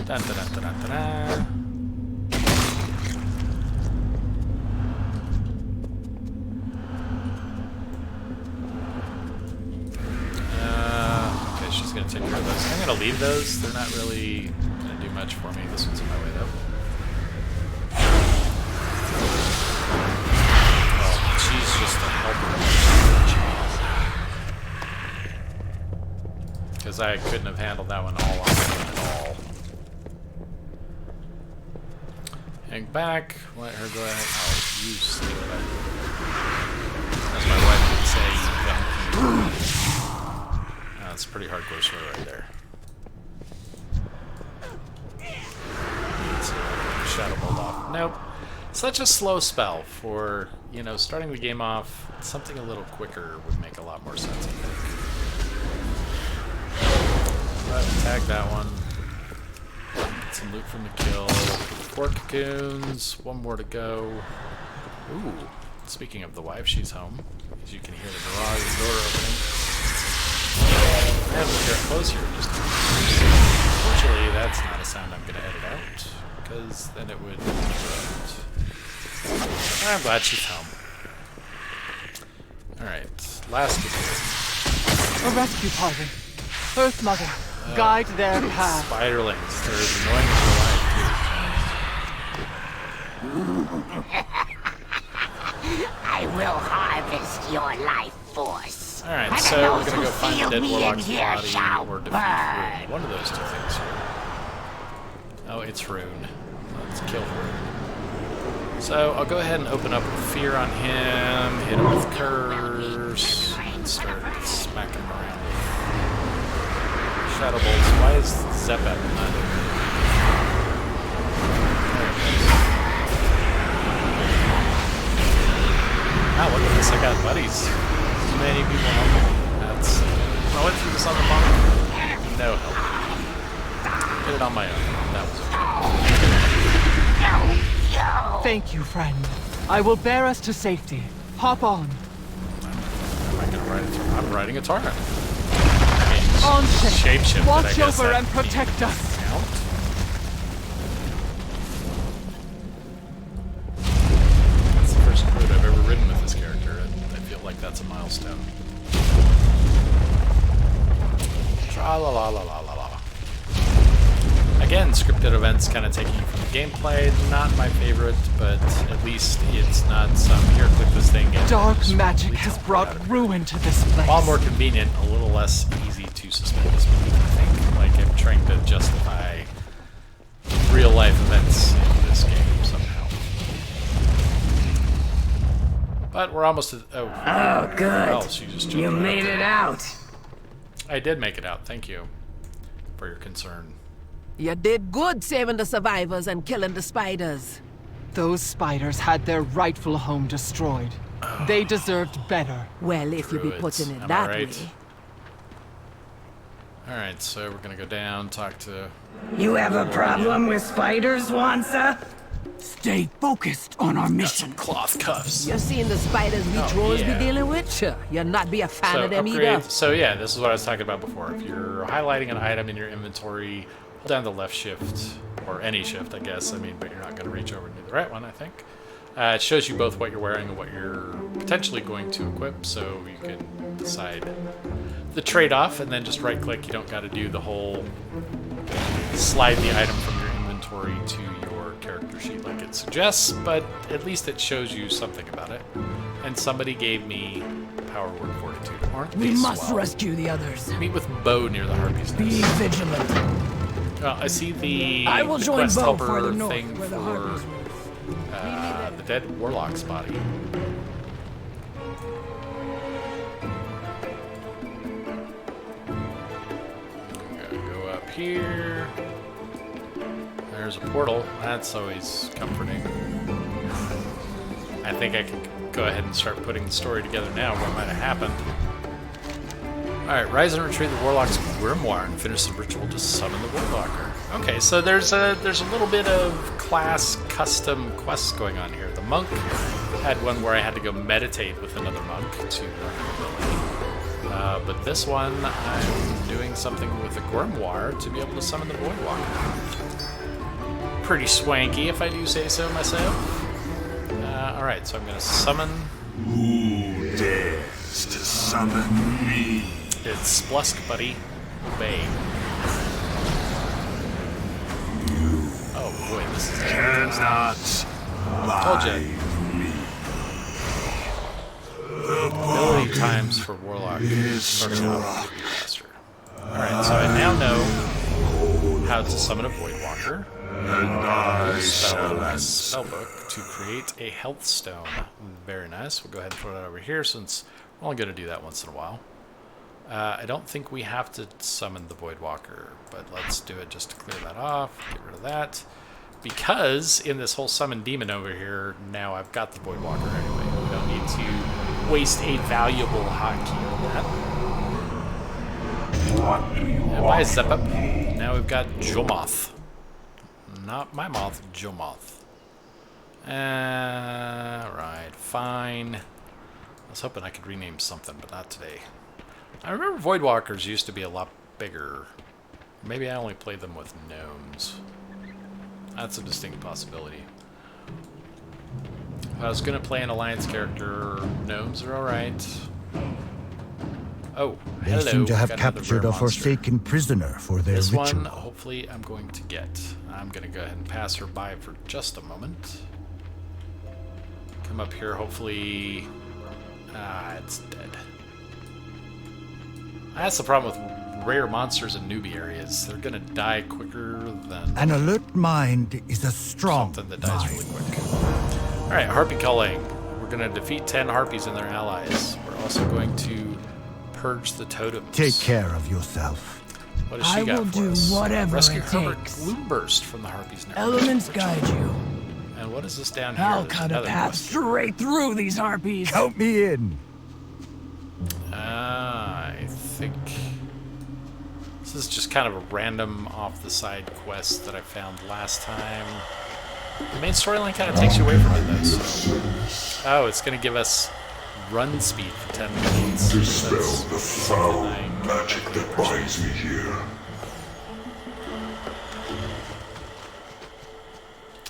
S1: Dun, dun, dun, dun, dun, dun. Okay, she's gonna take care of those. I'm gonna leave those. They're not really gonna do much for me. This one's in my way though. She's just a helper. Because I couldn't have handled that one all on my own at all. Hang back, let her go ahead. Oh, you steal it. As my wife would say, you donkey. That's a pretty hardcore sword right there. Shadow Bolt off. Nope. Such a slow spell for, you know, starting the game off. Something a little quicker would make a lot more sense, I think. But tag that one. Get some loot from the kill. 4 cocoons. 1 more to go. Ooh. Speaking of the wife, she's home. As you can hear the garage door opening. I have to get close here. Just unfortunately, that's not a sound I'm going to edit out. Because then it would interrupt. I'm glad she's home. Alright, last cocoon.
S8: A rescue party. Earth Mother. Guide their path.
S1: Spiderlings. They're as annoying as
S10: I will harvest your life force.
S1: Alright, so we're gonna go find the dead Warlock's body or defeat Rune. One of those two things here. Oh, it's Rune. Let's kill Rune. So I'll go ahead and open up with Fear on him, hit him with Curse, and start smacking him around with Shadow Bolts. Why is Zepep not in there? Wow, look at this, I got buddies. Too many people helping me. That's... I went through this on the monk. No help. Did it on my own. That was okay.
S8: Thank you, friend. I will bear us to safety. Hop on.
S1: Am I gonna ride a Torrent? I'm riding a Torrent.
S8: On
S1: Shapeshift.
S8: Watch over and protect us.
S1: Count? That's the first route I've ever ridden with this character, and I feel like that's a milestone. Tra-la-la-la-la-la-la. Again, scripted events kind of taking you from the gameplay. Not my favorite, but at least it's not some, here, click this thing. And
S8: Dark magic has brought ruin to this place.
S1: While more convenient, a little less easy to suspend disbelief, I think. Like, I'm trying to justify real-life events in this game somehow. But we're almost at... Oh,
S7: good.
S1: Oh, she just
S7: You made it out.
S1: I did make it out. Thank you for your concern.
S8: You did good saving the survivors and killing the spiders. Those spiders had their rightful home destroyed. They deserved better. Well, if you be putting it that way.
S1: Alright, so we're gonna go down, talk to...
S7: You have a problem with spiders, Wansa?
S3: Stay focused on our mission.
S1: Cloth cuffs.
S8: You seen the spiders we trolls be dealing with? Sure, you'll not be a fan of them either.
S1: So yeah, this is what I was talking about before. If you're highlighting an item in your inventory, hold down the left shift, or any shift, I guess. I mean, but you're not going to reach over and do the right one, I think. It shows you both what you're wearing and what you're potentially going to equip, so you can decide the trade-off, and then just right-click. You don't got to do the whole slide the item from your inventory to your character sheet like it suggests, but at least it shows you something about it. And somebody gave me Power Word Fortitude. Aren't they
S3: We must
S1: swell?
S3: rescue the others.
S1: Meet with Bo near the Harpy's Nest.
S3: Be vigilant.
S1: Well, I see the
S3: join
S1: quest
S3: Bo
S1: helper
S3: farther north,
S1: thing
S3: where the
S1: for
S3: Harpies
S1: the dead Warlock's body. Go up here. There's a portal. That's always comforting. I think I can go ahead and start putting the story together now. What might have happened? Alright, rise and retrieve the Warlock's grimoire and finish the ritual to summon the Voidwalker. Okay, so there's a little bit of class custom quests going on here. The monk had one where I had to go meditate with another monk to learn ability. But this one, I'm doing something with the grimoire to be able to summon the Voidwalker. Pretty swanky, if I do say so myself. Alright, so I'm going to summon...
S4: Who dares to summon me?
S1: It's Splusk, buddy. Obey. Oh boy, this is
S4: Cannot
S1: told you.
S4: me.
S1: Ability times for Warlock starting out faster. Alright, so I now know how to summon a Voidwalker.
S4: And I
S1: Spellbook to create a health stone. Very nice. We'll go ahead and put it over here since we're only going to do that once in a while. I don't think we have to summon the Voidwalker, but let's do it just to clear that off. Get rid of that. Because in this whole summon demon over here, now I've got the Voidwalker anyway. We don't need to waste a valuable hotkey on that. And by Zep Up, now we've got Jomoth. Not my moth, Jomoth. Right, fine. I was hoping I could rename something, but not today. I remember Voidwalkers used to be a lot bigger. Maybe I only played them with gnomes. That's a distinct possibility. If I was going to play an Alliance character, gnomes are alright. Oh,
S5: They
S1: hello.
S5: seem to have
S1: got another
S5: captured
S1: rare
S5: a
S1: monster.
S5: forsaken prisoner for their
S1: This
S5: ritual.
S1: one, hopefully, I'm going to get. I'm going to go ahead and pass her by for just a moment. Come up here, hopefully... it's dead. That's the problem with rare monsters in newbie areas. They're going to die quicker than...
S5: An alert mind is a strong
S1: something that dies really quick. Alright, Harpy culling. We're going to defeat 10 Harpies and their allies. We're also going to purge the totems.
S5: Take care of yourself.
S1: What does she got
S3: will
S1: for
S3: do
S1: us?
S3: whatever
S1: Rescue
S3: it
S1: Herbert
S3: takes.
S1: Gloomburst from the Harpies network.
S3: Elements guide you.
S1: And what is this down here?
S3: I'll
S1: There's
S3: cut a
S1: another
S3: path
S1: quest.
S3: straight through these harpies.
S5: Count me in.
S1: I think this is just kind of a random off-the-side quest that I found last time. The main storyline kind of takes you away from it, though. So. Oh, it's going to give us run speed for 10 minutes.
S4: Dispel
S1: That's
S4: the foul
S1: something
S4: magic that binds me here.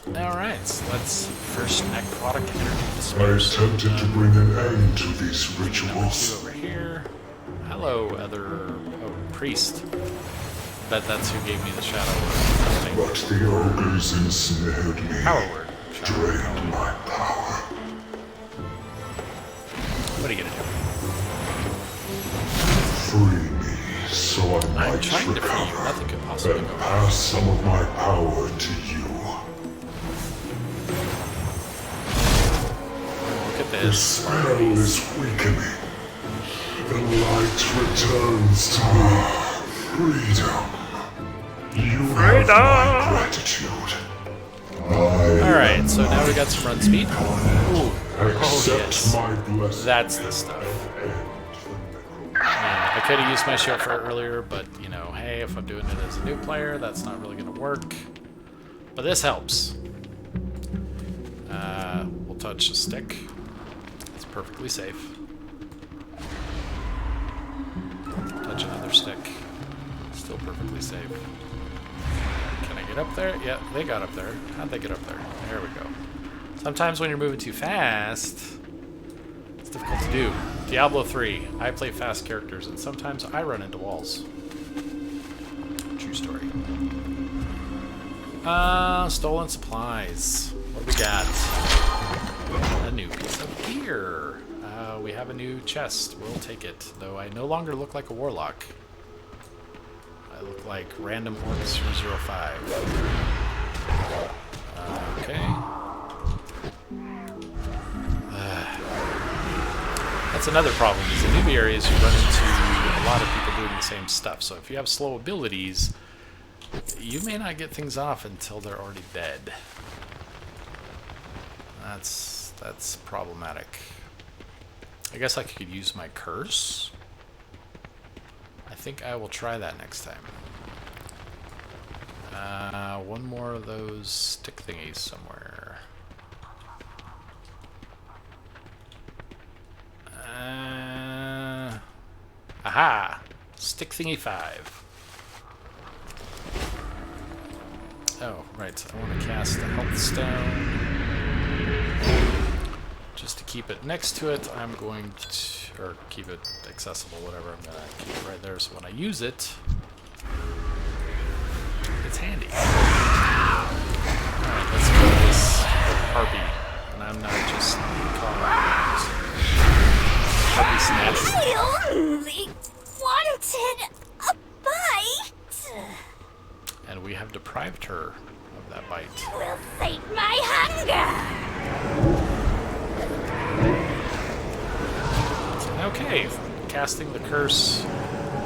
S1: Alright, so let's first necrotic energy
S4: I
S1: disperse.
S4: attempted to bring an end to these rituals.
S1: Over here. Hello, other priest. Bet that's who gave me the shadow word.
S4: But the ogres ensnared me,
S1: Power word.
S4: drained my power.
S1: What are you gonna do?
S4: Free me so I
S1: I'm
S4: might
S1: trying to free you.
S4: recover
S1: Nothing could possibly
S4: and
S1: go wrong.
S4: pass some of my power to you.
S1: Look at
S4: The
S1: this.
S4: spell is weakening. The light returns to me. Freedom. You have my gratitude.
S1: Alright, so now we got some run speed. Ooh.
S4: Accept
S1: yes.
S4: my blessing.
S1: That's the stuff. Yeah, I could have used my chauffeur earlier, but, you know, hey, if I'm doing it as a new player, that's not really going to work. But this helps. We'll touch the stick. It's perfectly safe. Touch another stick. Still perfectly safe. Can I get up there? Yeah, they got up there. How'd they get up there? There we go. Sometimes when you're moving too fast, it's difficult to do. Diablo 3. I play fast characters, and sometimes I run into walls. True story. Stolen supplies. What do we got? A new piece of gear. We have a new chest. We'll take it. Though I no longer look like a warlock. I look like random orcs from 05. Okay. That's another problem. Is in newbie areas you run into a lot of people doing the same stuff. So if you have slow abilities, you may not get things off until they're already dead. That's problematic. I guess I could use my curse. I think I will try that next time. One more of those stick thingies somewhere. Aha! Stick thingy 5. Oh, right. I want to cast a health stone. Just to keep it next to it, I'm going to, or keep it accessible, whatever. I'm going to keep it right there so when I use it, it's handy. Alright, let's go with this harpy. And I'm not just calling it harpy snatch.
S10: I only wanted a bite.
S1: And we have deprived her of that bite.
S10: Will sate my hunger.
S1: Okay, casting the curse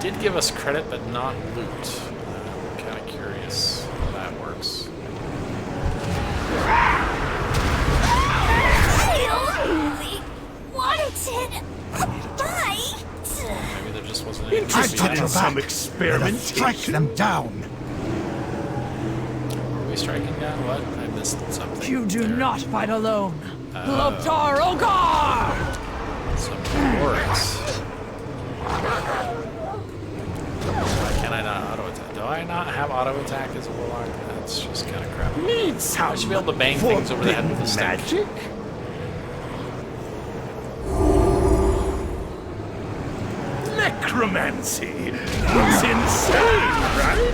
S1: did give us credit, but not loot. I'm kind of curious how that works.
S10: I only wanted a bite.
S1: Maybe there just wasn't any.
S4: Interested in some experimentation?
S5: Strike them down.
S1: Are we striking down? What? I missed something.
S8: You do
S1: there.
S8: not fight alone. Lobtar Ogar!
S1: Some orcs. Why can I not auto attack? Do I not have auto attack as a warlock? That's just kind of crap.
S4: Need some
S1: I should be able to bang things over the head with a stick.
S4: magic? Necromancy. It's insane, right?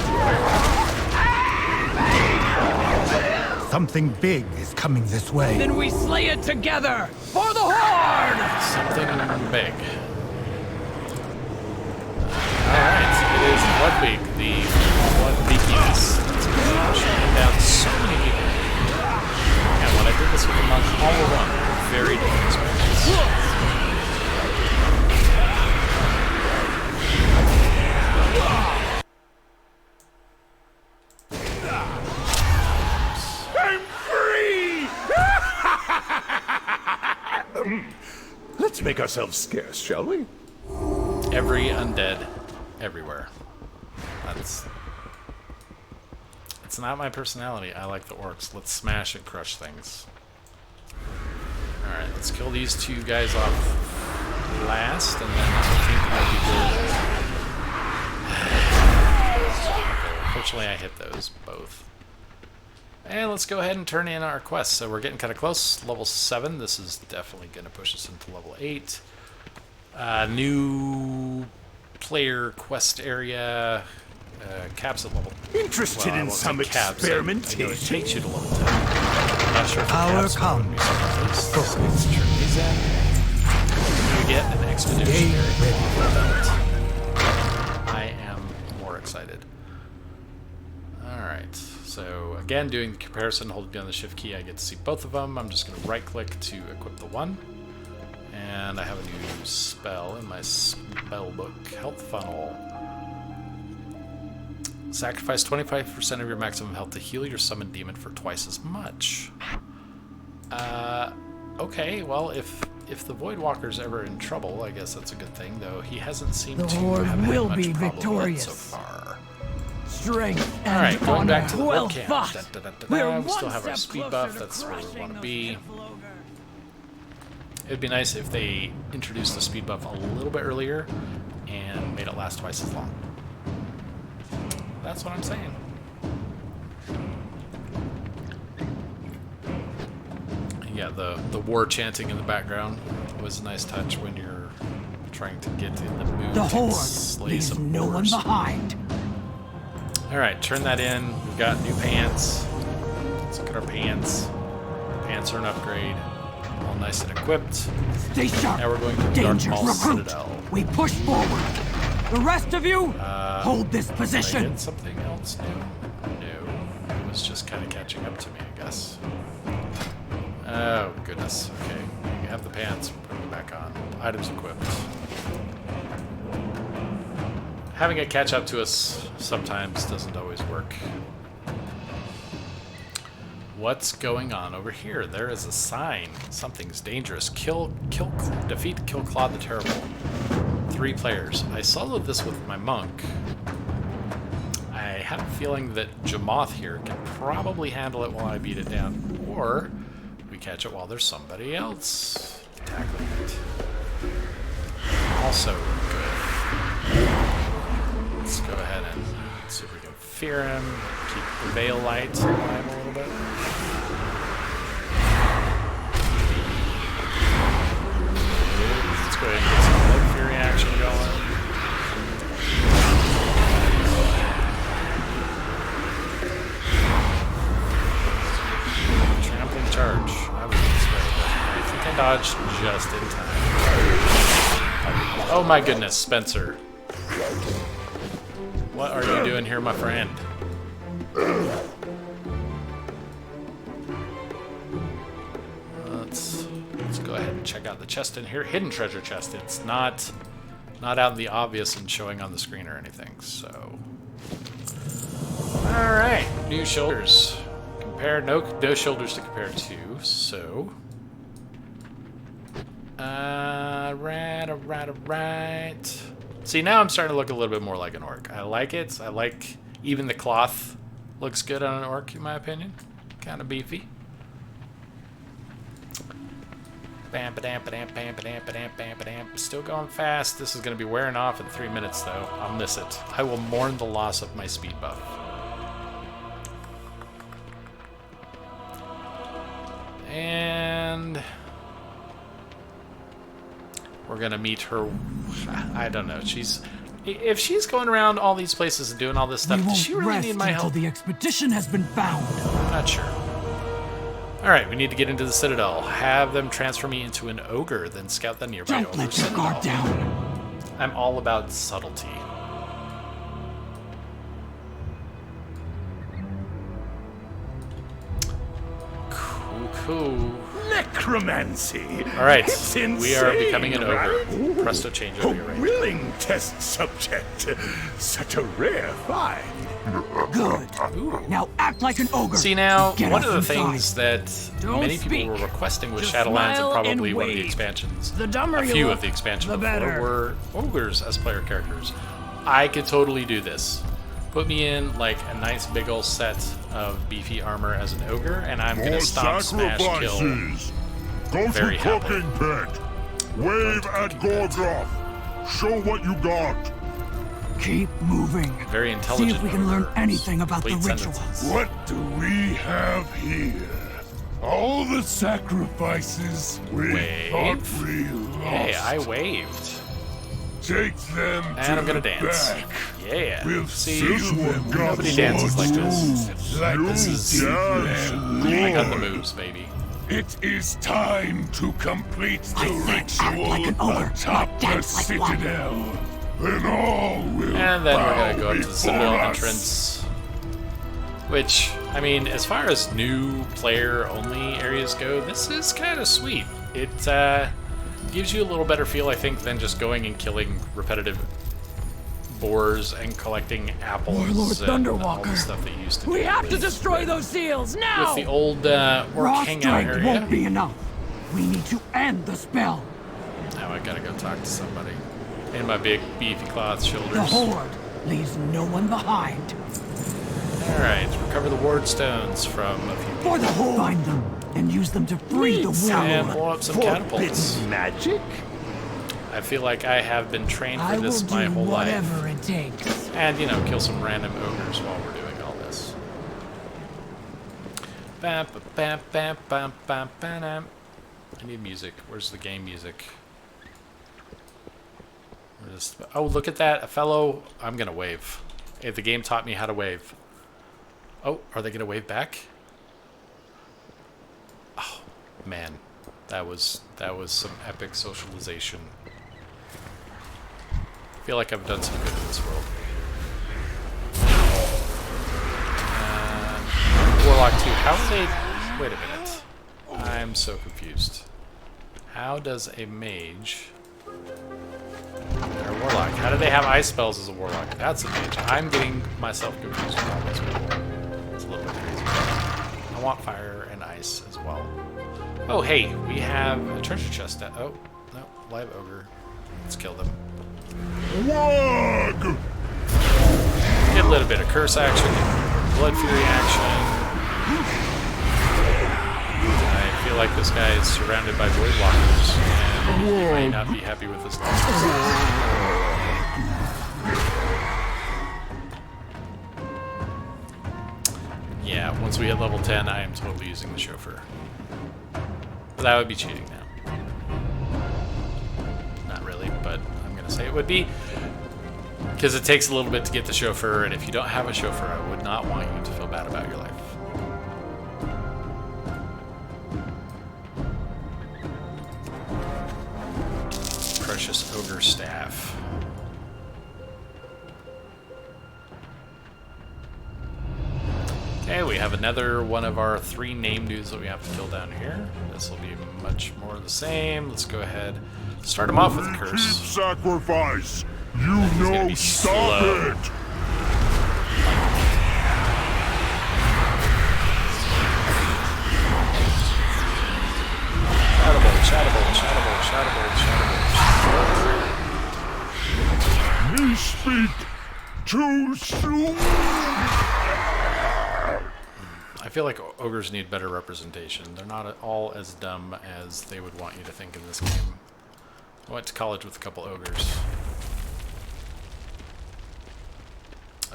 S5: Something big is coming this way.
S8: Then we slay it together for the Horde!
S1: Something big. Alright, it is Bloodbeak, the Bloodbeakiness. It's shooting down so many people. And when I did this with the monk, all of them very different experiences.
S4: Let's make ourselves scarce, shall we?
S1: Every undead, everywhere. It's not my personality. I like the orcs. Let's smash and crush things. Alright, let's kill these two guys off last, and then I think that'll be good. Fortunately, I hit those both. And let's go ahead and turn in our quest. So we're getting kind of close. Level 7. This is definitely going to push us into level 8. New player quest area. Caps at level.
S4: Interested in some experimentation?
S1: It takes you to level 10. I'm not sure if
S5: Power
S1: caps
S5: comes.
S1: would be something else. Let's turn these in. You get an expeditionary belt. I am more excited. Alright, so again, doing the comparison, holding down the shift key, I get to see both of them. I'm just going to right click to equip the one. And I have a new spell in my spell book, Health Funnel. Sacrifice 25% of your maximum health to heal your summoned demon for twice as much. Okay, well, if the Voidwalker's ever in trouble, I guess that's a good thing, though he hasn't seemed to have had much problem with it so far.
S8: Strength and
S1: Alright, going back to the
S8: well
S1: work camp.
S8: fought.
S1: We still have our speed buff, that's where we want to be. It would be nice if they introduced the speed buff a little bit earlier and made it last twice as long. That's what I'm saying. Yeah, the war chanting in the background was a nice touch when you're trying to get in the mood
S3: The
S1: to
S3: Horde
S1: slay
S3: leaves
S1: some
S3: no one
S1: boars.
S3: behind.
S1: Alright, turn that in. We've got new pants. Let's look at our pants. Pants are an upgrade. All nice and equipped.
S3: Stay sharp.
S1: Now we're going to the Dark
S3: Dangerous
S1: Maul
S3: recruit.
S1: Citadel.
S3: We push forward. The rest of you, hold this
S1: Did I
S3: position.
S1: get something else new? No. It was just kind of catching up to me, I guess. Oh, goodness. Okay. We have the pants. We're putting them back on. Items equipped. Having it catch up to us sometimes doesn't always work. What's going on over here? There is a sign. Something's dangerous. Defeat Kill Claude the Terrible. 3 players. I soloed this with my monk. I have a feeling that Jamoth here can probably handle it while I beat it down. Or we catch it while there's somebody else tackling it. Also good. Let's go ahead and see if we can fear him. Keep the veil light alive a little bit. Let's go ahead and get some blood fury action going. Trampling charge. I was this way, but I think I dodged just in time. Oh my goodness, Spencer. What are you doing here, my friend? Let's go ahead and check out the chest in here. Hidden treasure chest. It's not out in the obvious and showing on the screen or anything. So, all right, new shoulders. Compare no shoulders to compare to. So, right. See, now I'm starting to look a little bit more like an orc. I like it. I like even the cloth looks good on an orc, in my opinion. Kind of beefy. Bam, ba-dam, ba-dam, bam, ba-dam, ba-dam, bam, ba-dam. Still going fast. This is going to be wearing off in 3 minutes, though. I'll miss it. I will mourn the loss of my speed buff. And we're going to meet her. I don't know. If she's going around all these places and doing all this stuff, does she really need my help?
S3: Until the expedition has been found.
S1: I'm not sure. Alright, we need to get into the Citadel. Have them transfer me into an ogre, then scout the nearby
S3: Don't let your guard down.
S1: I'm all about subtlety. Cool.
S4: Necromancy.
S1: Alright,
S4: It's
S1: we are
S4: insane,
S1: becoming an ogre.
S4: right?
S1: Presto change
S4: A
S1: over here, right?
S4: willing test subject. Such a rare find.
S3: Good. Now act like an ogre.
S1: See, now,
S3: Get
S1: one
S3: us
S1: of the
S3: inside.
S1: things that
S3: Don't
S1: many people
S3: speak.
S1: were requesting with
S3: Just
S1: Shadowlands and
S3: smile
S1: probably
S3: and
S1: one of the
S3: wave.
S1: expansions,
S3: The dumber
S1: a
S3: you
S1: few
S3: look,
S1: of the expansions
S3: the
S1: before,
S3: better.
S1: were ogres as player characters. I could totally do this. Put me in like a nice big old set of beefy armor as an ogre, and I'm gonna stomp, smash, kill.
S4: Go
S1: Very
S4: to
S1: happily.
S4: cooking pit. Wave at Gorgoth. Show what you got.
S3: Keep moving.
S1: Very intelligent.
S3: See if we can learn
S1: ogre.
S3: anything about the
S1: Complete
S3: rituals.
S1: sentences.
S4: What do we have here? All the sacrifices we
S1: Wave.
S4: thought we lost.
S1: Hey, I waved.
S4: Take them
S1: And I'm
S4: to
S1: gonna
S4: the
S1: dance.
S4: back.
S1: Yeah.
S4: We'll
S1: See,
S4: seal them
S1: nobody
S4: with
S1: dances like
S4: swords.
S1: this.
S4: Like
S1: This
S4: we
S1: is-
S4: did
S1: I got the
S4: Lord.
S1: moves, baby.
S4: It is time to complete the
S3: I said act
S4: ritual
S3: like an ogre,
S4: atop
S3: not
S4: the
S3: dance like one.
S4: citadel. Then all will
S1: And then we're
S4: bow
S1: gonna go up to the
S4: before
S1: Citadel
S4: us.
S1: entrance. Which, I mean, as far as new player-only areas go, this is kind of sweet. It gives you a little better feel, I think, than just going and killing repetitive boars and collecting apples
S3: Warlord
S1: and all
S3: Thunderwalker.
S1: the stuff that you used to do.
S3: We have to
S1: with-
S3: destroy those seals now.
S1: With the old
S3: Raw
S1: orc hangout
S3: strength
S1: area.
S3: won't be enough. We need to end the spell.
S1: Now I gotta go talk to somebody. And my big beefy cloth shoulders.
S3: The Horde leaves no one behind.
S1: Alright, recover the ward stones from a few
S3: For the Horde. Find them and use them to free the
S1: and
S3: Warlord.
S1: blow up some catapults.
S4: Magic?
S1: I feel like I have been trained
S3: I
S1: for
S3: will
S1: this
S3: do
S1: my whole life.
S3: whatever it takes.
S1: And, you know, kill some random ogres while we're doing all this. Bam, bam, bam, bam, bam, bam. I need music. Where's the game music? Oh, look at that. A fellow... I'm going to wave. Hey, the game taught me how to wave. Oh, are they going to wave back? Oh, man. That was some epic socialization. I feel like I've done some good in this world. Warlock 2. How do they... Wait a minute. I'm so confused. How does a mage... or Warlock. How do they have ice spells as a Warlock? That's a mage. I'm getting myself confused with all these people. It's a little bit crazy. I want fire and ice as well. Oh, hey. We have a treasure chest. Oh, no. Live ogre. Let's kill them.
S4: Wog!
S1: Get a little bit of curse action. Blood fury action. I feel like this guy is surrounded by void walkers, and he may not be happy with this last Yeah, once we hit level 10, I am totally using the chauffeur. But that would be cheating now. Not really, but I'm going to say it would be. Because it takes a little bit to get the chauffeur, and if you don't have a chauffeur, I would not want you to feel bad about your life. Precious ogre staff. Okay, we have another one of our 3 name dudes that we have to kill down here. This will be much more the same. Let's go ahead. Start him off with a curse.
S4: Sacrifice. You know, stop it.
S1: Shadowbolt, Shadowbolt, Shadowbolt, Shadowbolt, Shadowbolt.
S4: Me speak too soon.
S1: I feel like ogres need better representation. They're not all as dumb as they would want you to think in this game. I went to college with a couple ogres.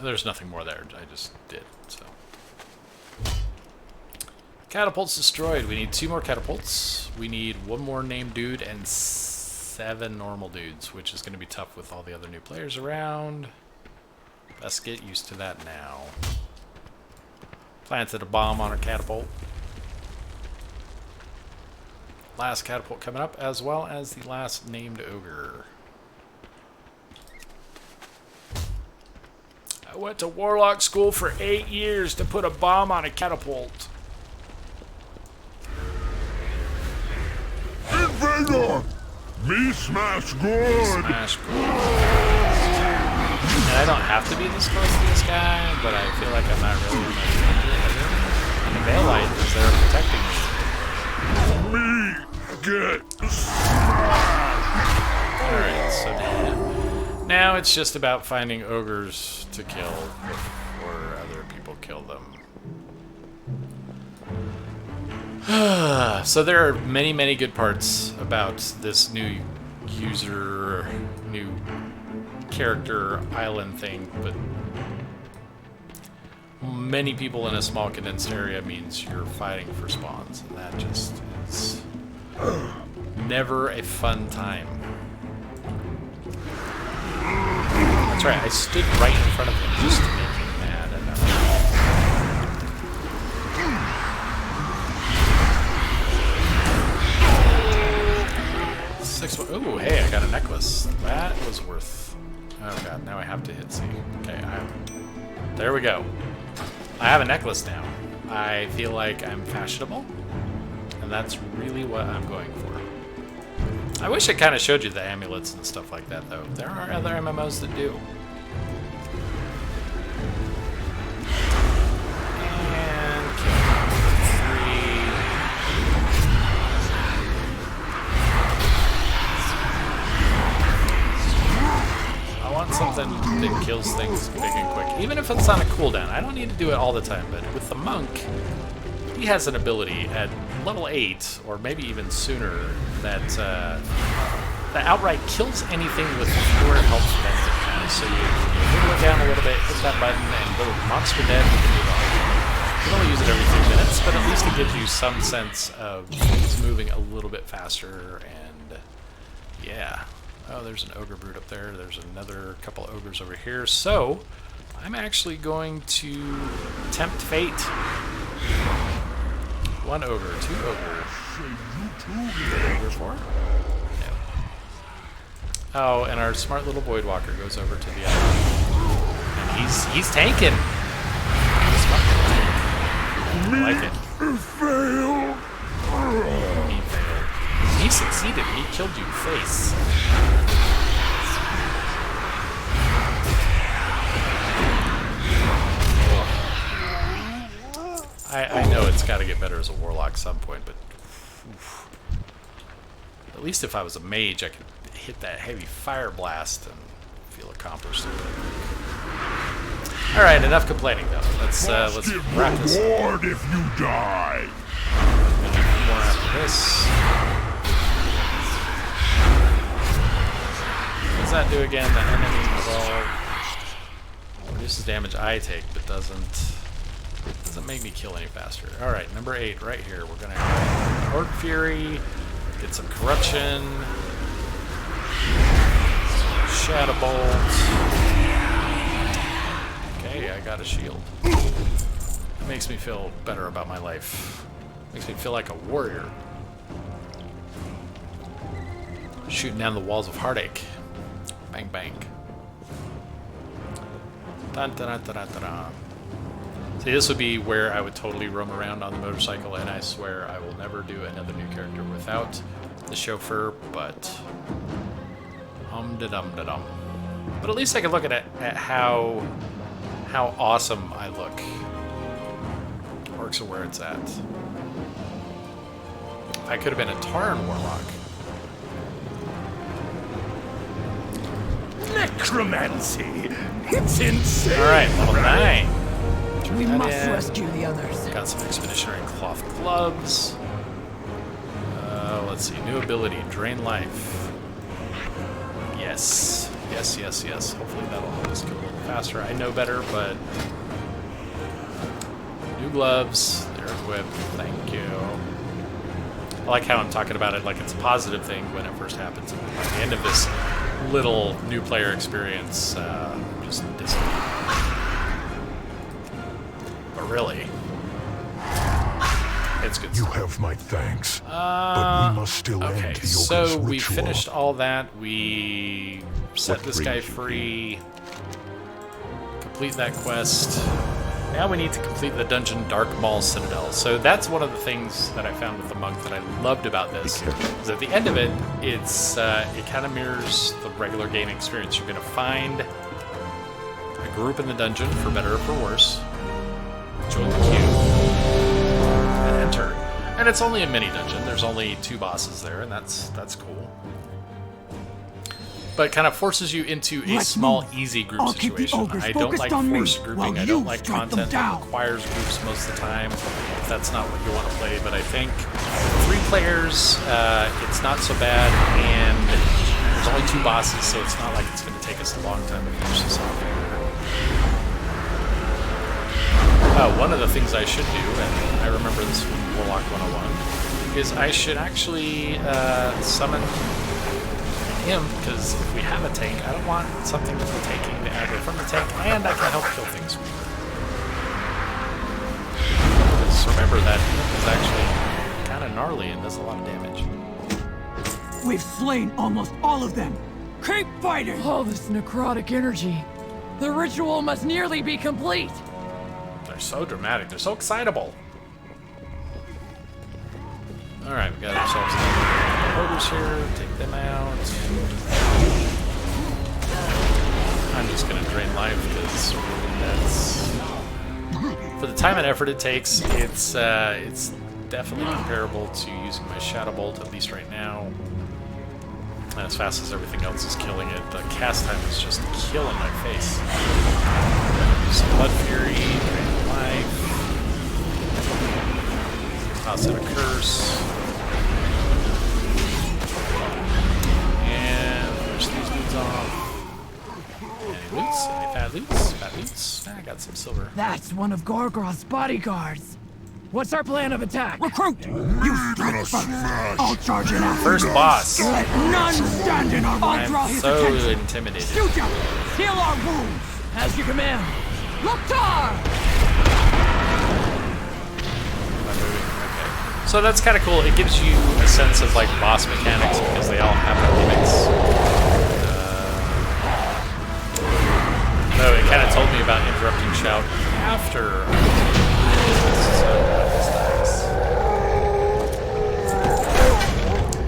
S1: There's nothing more there. I just did, so. Catapults destroyed. We need 2 more catapults. We need 1 more named dude and 7 normal dudes, which is going to be tough with all the other new players around. Let's get used to that now. Planted a bomb on our catapult. Last catapult coming up, as well as the last named ogre. I went to Warlock school for 8 years to put a bomb on a catapult.
S4: Invader! Me smash good!
S1: Smash good. And I don't have to be this close to this guy, but I feel like I'm not really in my danger. And the Veilite is there protecting me.
S4: Me get smashed!
S1: Alright, so now it's just about finding ogres to kill before other people kill them. So there are many, many good parts about this new user, new character island thing, but many people in a small condensed area means you're fighting for spawns, and that just is never a fun time. That's right, I stood right in front of him just to make him mad, and ooh, hey, I got a necklace. That was worth... Oh god, now I have to hit C. Okay, there we go. I have a necklace now. I feel like I'm fashionable, and that's really what I'm going for. I wish it kind of showed you the amulets and stuff like that, though. There are other MMOs that do. And kill 3. I want something that kills things big and quick, even if it's on a cooldown. I don't need to do it all the time, but with the monk, he has an ability at level 8, or maybe even sooner, that outright kills anything with fewer health than it has. So you wiggle it down a little bit, hit that button, and boom, monster dead. We can move on. can only use it every 3 minutes, but at least it gives you some sense of things moving a little bit faster, and yeah. Oh, there's an ogre brood up there. There's another couple ogres over here. So, I'm actually going to tempt fate. 1 ogre, 2 ogre. Ogre 4? No. Oh, and our smart little Voidwalker goes over to the other. And he's tanking. I like it.
S4: Fail.
S1: He failed. He succeeded. He killed you face. I know it's got to get better as a Warlock at some point, but oof. At least if I was a mage, I could hit that heavy fire blast and feel accomplished. All right, enough complaining though. Let's wrap this up.
S4: Reward if you die.
S1: More after this. What does that do again? The enemy reduces damage I take, but doesn't make me kill any faster. All right, number 8 right here. We're gonna have Horde Fury, get some corruption, Shadow Bolt. Okay, I got a shield. It makes me feel better about my life. Makes me feel like a warrior. Shooting down the walls of heartache. Bang bang. Dun dun dun dun dun dun. See, this would be where I would totally roam around on the motorcycle, and I swear I will never do another new character without the chauffeur, but da-dum-da-dum. But at least I can look at how awesome I look. Orcs are where it's at. I could have been a Tarn Warlock.
S4: Necromancy. It's insane.
S1: Alright, level 9.
S3: We must rescue the others.
S1: Got some expeditionary cloth gloves. Let's see. New ability, drain life. Yes. Yes, yes, yes. Hopefully that'll help us kill a little faster. I know better, but... New gloves. They're equipped. Thank you. I like how I'm talking about it like it's a positive thing when it first happens. And by the end of this little new player experience, just disappear. But really, it's good
S4: You
S1: stuff.
S4: have my thanks, but we must still
S1: Okay,
S4: end the
S1: so
S4: ogre's
S1: we
S4: ritual.
S1: finished all that. We set
S4: What
S1: this guy
S4: brings you
S1: free. Complete that quest. Now we need to complete the dungeon Dark Maul Citadel. So that's one of the things that I found with the monk that I loved about this. Is at the end of it, it's it kind of mirrors the regular game experience. You're going to find a group in the dungeon, for better or for worse. Join the queue and enter. And it's only a mini dungeon. There's only 2 bosses there, and that's cool. But it kind of forces you into a small, easy group situation. I don't like forced grouping. I don't like content that requires groups most of the time. If that's not what you want to play. But I think 3 players, it's not so bad, and there's only 2 bosses, so it's not like it's going to take us a long time to finish this off here. One of the things I should do, and I remember this from Warlock 101, is I should actually summon him, because if we have a tank, I don't want something from the tanking to aggro from the tank, and I can help kill things with her. Just remember that him is actually kind of gnarly and does a lot of damage.
S3: We've slain almost all of them. Keep fighting!
S8: All this necrotic energy. The ritual must nearly be complete.
S1: They're so dramatic. They're so excitable. Alright, we got ourselves some ogres here. Take them out. I'm just going to drain life because that's... For the time and effort it takes, it's definitely comparable to using my Shadow Bolt, at least right now. And as fast as everything else is killing it, the cast time is just killing my face. Some Blood Fury, drain life. Toss out a curse. And push these dudes off. Any loots? Any fat loots? Fat loots? Ah, got some silver.
S3: That's one of Gorgroth's bodyguards. What's our plan of attack? Recruit! You strike first. I'll charge it out.
S1: First boss.
S3: Let none stand in our way. I'll draw his
S1: so
S3: attention.
S1: intimidated.
S3: Shoot ya! Heal our wounds. As you command. Loktar!
S1: Okay. So that's kind of cool. It gives you a sense of like boss mechanics because they all have gimmicks. No, it kind of told me about interrupting shout after.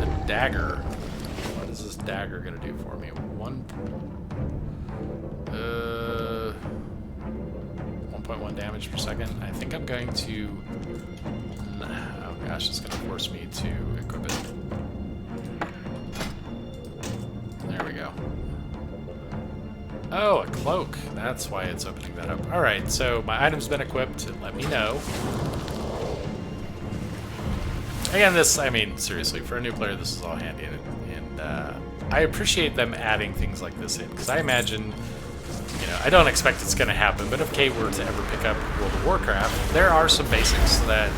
S1: A dagger. What is this dagger gonna do for me? 1.1 damage per second. I think I'm going to. Oh gosh, it's gonna force me to equip it. There we go. Oh, a cloak. That's why it's opening that up. Alright, so my item's been equipped. Let me know. Again, this, I mean, seriously, for a new player, this is all handy. And I appreciate them adding things like this in, because I imagine, you know, I don't expect it's going to happen, but if Kate were to ever pick up World of Warcraft, there are some basics that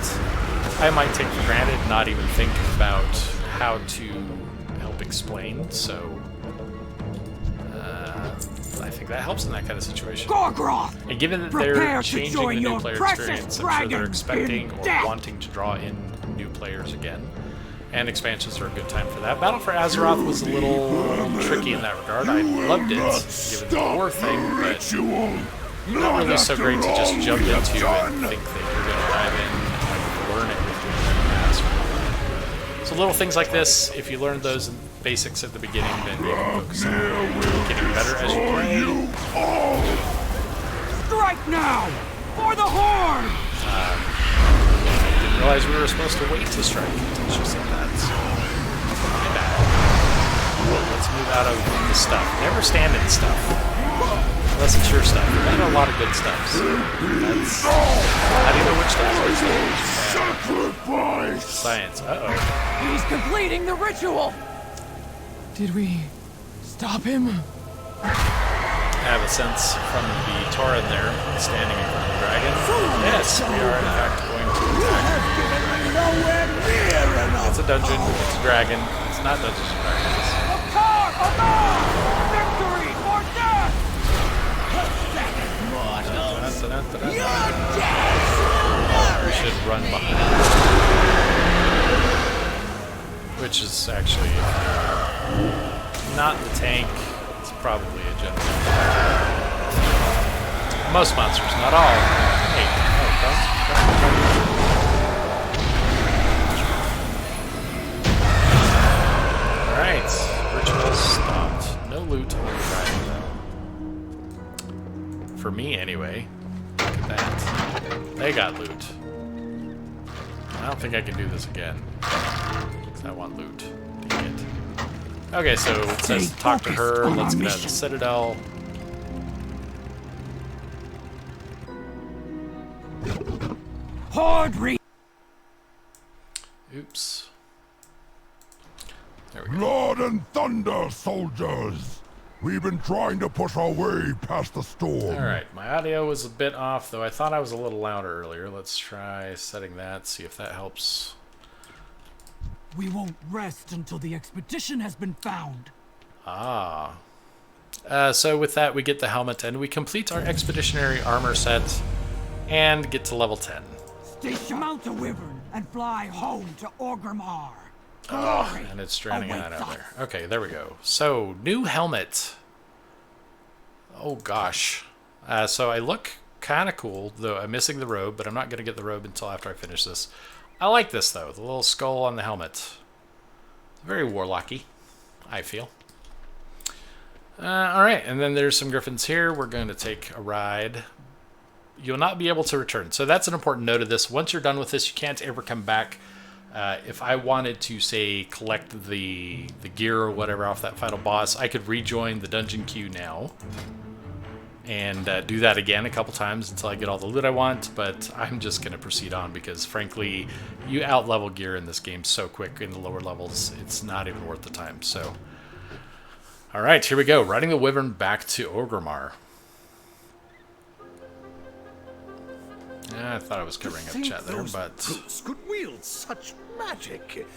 S1: I might take for granted, not even think about how to help explain, so I think that helps in that kind of situation.
S3: Gorgroth!
S1: And given that they're changing the new player experience, I'm sure they're expecting or wanting to draw in new players again. And expansions are a good time for that. Battle for Azeroth was a little tricky in that regard. I loved it, given the war thing, but not really so great to just jump into and think that you're going to dive in and learn it with doing that. So little things like this, if you learn those basics at the beginning, then you can focus on getting better as you play.
S3: Strike now! For the Horde!
S1: I didn't realize we were supposed to wait to strike until she said that, so my bad. Let's move out of the stuff. Never stand in stuff. Unless it's your stuff. You've got a lot of good stuff, so that's... How do you know which stuff is which? Science. Uh-oh.
S3: He's completing the ritual! Did we stop him?
S1: I have a sense from the Tauren there, standing in front of the dragon. Yes, we are in fact going to attack. It's a dungeon, it's a dragon. It's not Dungeons and Dragons.
S3: Victory or death!
S1: We should run behind. Which is actually not the tank. It's probably a general. Most monsters, not all. Hey, Alright, ritual stopped. No loot on the dragon, though. For me, anyway. Look at that. They got loot. I don't think I can do this again. I want loot. Dang it. Okay, so it says talk to her. Let's get out of the Citadel.
S3: Horde
S2: Oops. There we go. Blood and thunder, soldiers! We've been trying to push our way past the storm.
S1: Alright, my audio was a bit off, though I thought I was a little louder earlier. Let's try setting that, see if that helps.
S3: We won't rest until the expedition has been found.
S1: Ah. So with that, we get the helmet, and we complete our expeditionary armor set, and get to level 10.
S3: Mount a wyvern and fly home to Orgrimmar.
S1: Oh, and it's drowning out there. Okay, there we go. So, new helmet. Oh, gosh. So I look kind of cool, though I'm missing the robe, but I'm not going to get the robe until after I finish this. I like this, though. The little skull on the helmet. Very warlocky, I feel. Alright, and then there's some griffins here. We're going to take a ride. You'll not be able to return. So that's an important note of this. Once you're done with this, you can't ever come back. If I wanted to, say, collect the gear or whatever off that final boss, I could rejoin the dungeon queue now. And do that again a couple times until I get all the loot I want, but I'm just going to proceed on because, frankly, you out-level gear in this game so quick in the lower levels, it's not even worth the time. So, alright, here we go. Riding the Wyvern back to Orgrimmar. I thought I was covering up chat there, but
S4: Recruits could wield such magic.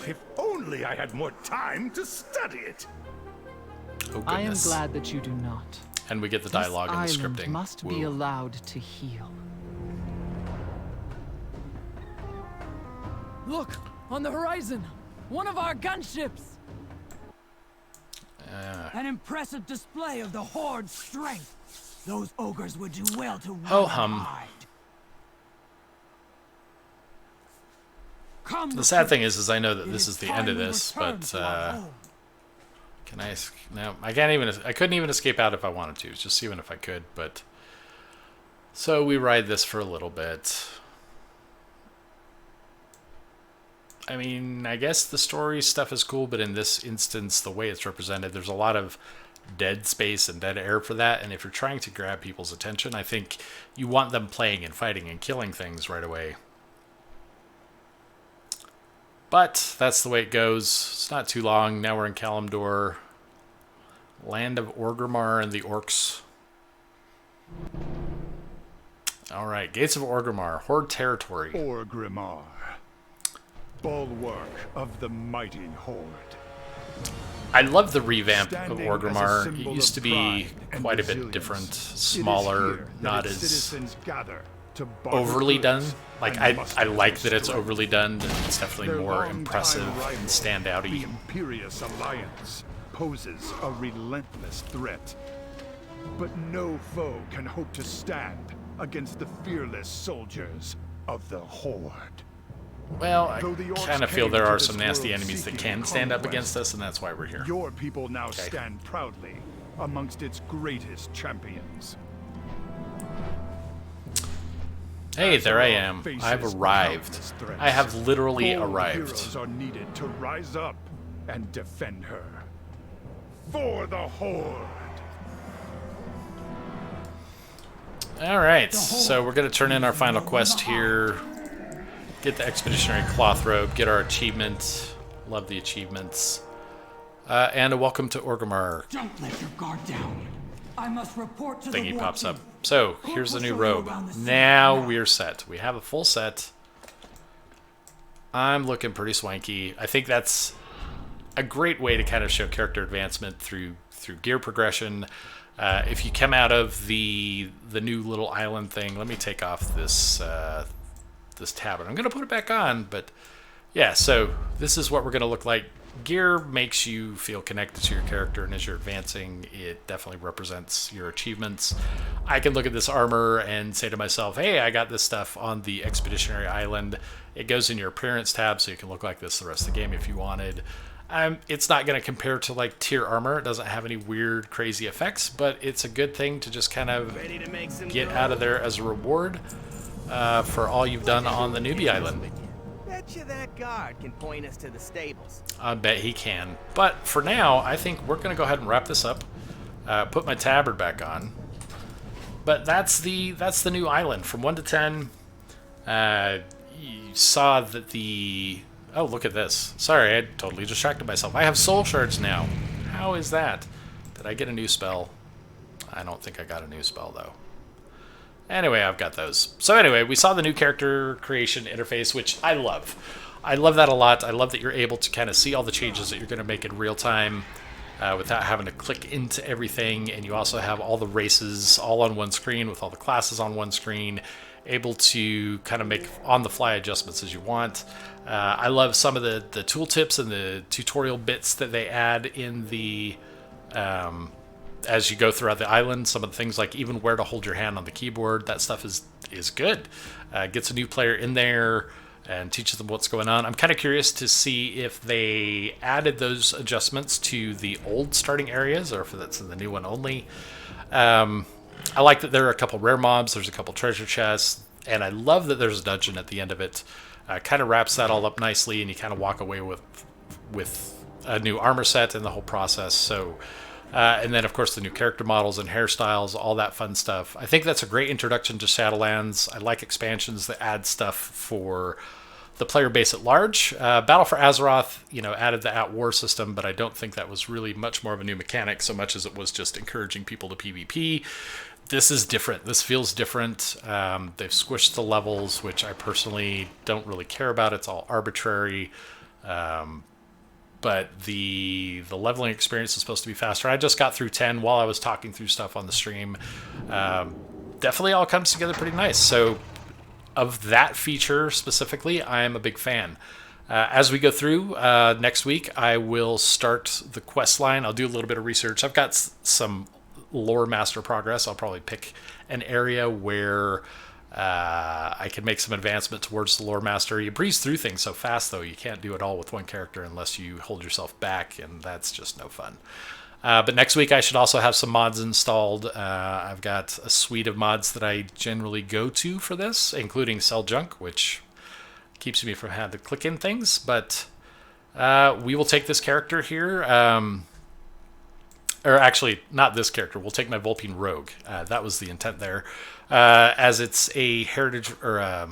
S4: If only I had more time to study it.
S1: oh
S8: I am
S1: goodness.
S8: glad that you do not.
S1: And we get the
S8: This
S1: dialogue and the
S8: island
S1: scripting.
S8: must be
S1: Woo.
S8: allowed to heal. Look, on the horizon, one of our gunships. An impressive display of the Horde's strength. Those ogres would do well to run
S1: Ho hum.
S8: hide. Come,
S1: The sad thing is I know that
S8: it
S1: this
S8: is
S1: is the
S8: time
S1: end of
S8: we
S1: this,
S8: return
S1: but
S8: to our home.
S1: can I? No, I can't even. I couldn't even escape out if I wanted to. Just even if I could, but. So we ride this for a little bit. I mean, I guess the story stuff is cool, but in this instance, the way it's represented, there's a lot of dead space and dead air for that. And if you're trying to grab people's attention, I think you want them playing and fighting and killing things right away. But that's the way it goes. It's not too long. Now we're in Kalimdor, land of Orgrimmar and the orcs. All right, Gates of Orgrimmar, Horde territory.
S2: Orgrimmar, bulwark of the mighty Horde.
S1: I love the revamp of
S2: Standing as a
S1: Orgrimmar. It
S2: symbol
S1: used
S2: of
S1: to be
S2: pride and
S1: quite a bit
S2: resilience,
S1: different,
S2: it is
S1: smaller,
S2: here that
S1: not
S2: its
S1: as
S2: citizens gather to barter
S1: overly done.
S2: goods
S1: Like
S2: and
S1: I
S2: muster
S1: like that
S2: their
S1: it's
S2: strength.
S1: overly done, and it's definitely
S2: Their
S1: more
S2: longtime
S1: impressive
S2: rival,
S1: and
S2: The
S1: standouty.
S2: Imperious Alliance poses a relentless threat. But no foe can hope to stand against the fearless soldiers of the Horde.
S1: Well, I
S2: Though the orcs
S1: kind of feel
S2: came
S1: there
S2: to
S1: are
S2: this
S1: some nasty
S2: world
S1: enemies that
S2: seeking
S1: can stand up
S2: conquest,
S1: against us, and that's why we're here.
S2: Your people now
S1: Okay.
S2: stand proudly amongst its greatest champions.
S1: Hey, there I
S2: Azeroth
S1: am.
S2: faces
S1: I've arrived.
S2: countless threats.
S1: I have literally
S2: Bold
S1: arrived.
S2: Heroes are needed to rise up and defend her. For the Horde.
S1: All right, so we're going to turn in our final quest here. Get the Expeditionary Cloth Robe, get our achievement. Love the achievements. And a welcome to Orgrimmar
S3: Don't let your guard down. I must report to the
S1: thingy
S3: war
S1: pops
S3: team.
S1: up. So, here's the new robe. Now we're set. We have a full set. I'm looking pretty swanky. I think that's a great way to kind of show character advancement through gear progression. If you come out of the new little island thing, let me take off this this tab, and I'm going to put it back on. But yeah, so this is what we're going to look like. Gear makes you feel connected to your character, and as you're advancing, it definitely represents your achievements. I can look at this armor and say to myself, hey, I got this stuff on the Expeditionary Island. It goes in your appearance tab, so you can look like this the rest of the game if you wanted. It's not going to compare to like tier armor. It doesn't have any weird, crazy effects, but it's a good thing to just kind of get out of there as a reward for all you've done on the newbie island.
S9: Bet you that guard can point us to the stables.
S1: I bet he can. But for now, I think we're going to go ahead and wrap this up. Put my tabard back on. But that's the new island. From 1 to 10, you saw that the... Oh, look at this. Sorry, I totally distracted myself. I have soul shards now. How is that? Did I get a new spell? I don't think I got a new spell, though. Anyway, I've got those. So anyway, we saw the new character creation interface, which I love. I love that a lot. I love that you're able to kind of see all the changes that you're going to make in real time without having to click into everything. And you also have all the races all on one screen with all the classes on one screen, able to kind of make on-the-fly adjustments as you want. I love some of the tooltips and the tutorial bits that they add in the... as you go throughout the island, some of the things like even where to hold your hand on the keyboard, that stuff is good. Gets a new player in there and teaches them what's going on. I'm kind of curious to see if they added those adjustments to the old starting areas or if that's in the new one only. I like that there are a couple rare mobs, there's a couple treasure chests, and I love that there's a dungeon at the end of it. Kind of wraps that all up nicely, and you kind of walk away with a new armor set and the whole process. So... and then, of course, the new character models and hairstyles, all that fun stuff. I think that's a great introduction to Shadowlands. I like expansions that add stuff for the player base at large. Battle for Azeroth, added the at-war system, but I don't think that was really much more of a new mechanic so much as it was just encouraging people to PvP. this is different. This feels different. They've squished the levels, which I personally don't really care about. It's all arbitrary. But the leveling experience is supposed to be faster. I just got through 10 while I was talking through stuff on the stream. Definitely all comes together pretty nice. So of that feature specifically, I am a big fan. As we go through next week, I will start the quest line. I'll do a little bit of research. I've got some lore master progress. I'll probably pick an area where I can make some advancement towards the lore master. You breeze through things so fast, though. You can't do it all with one character unless you hold yourself back, and that's just no fun. But next week, I should also have some mods installed. I've got a suite of mods that I generally go to for this, including Sell Junk, which keeps me from having to click in things. But we will take this character here. Or actually, not this character. We'll take my Vulpine Rogue. That was the intent there. As it's a heritage, or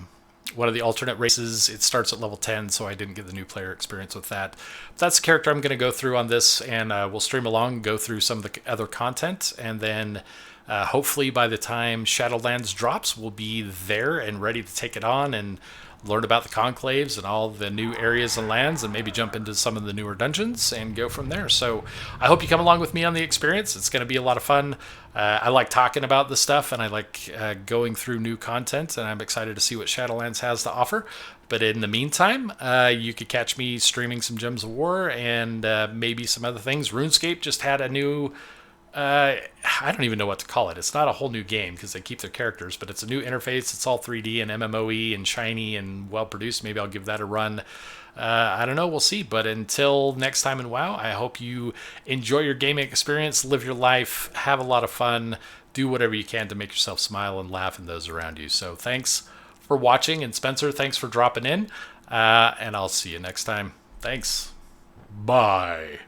S1: one of the alternate races, it starts at level 10, so I didn't get the new player experience with that. But that's the character I'm going to go through on this, and we'll stream along, go through some of the other content, and then hopefully by the time Shadowlands drops, we'll be there and ready to take it on and learn about the conclaves and all the new areas and lands, and maybe jump into some of the newer dungeons and go from there. So I hope you come along with me on the experience. It's going to be a lot of fun. I like talking about this stuff, and I like going through new content, and I'm excited to see what Shadowlands has to offer. But in the meantime, you could catch me streaming some Gems of War and maybe some other things. RuneScape just had a new... I don't even know what to call it. It's not a whole new game because they keep their characters, but it's a new interface. It's all 3D and MMOE and shiny and well produced. Maybe I'll give that a run. I don't know. We'll see. But until next time in WoW, I hope you enjoy your gaming experience, live your life, have a lot of fun, do whatever you can to make yourself smile and laugh and those around you. So thanks for watching. And Spencer, thanks for dropping in. And I'll see you next time. Thanks. Bye.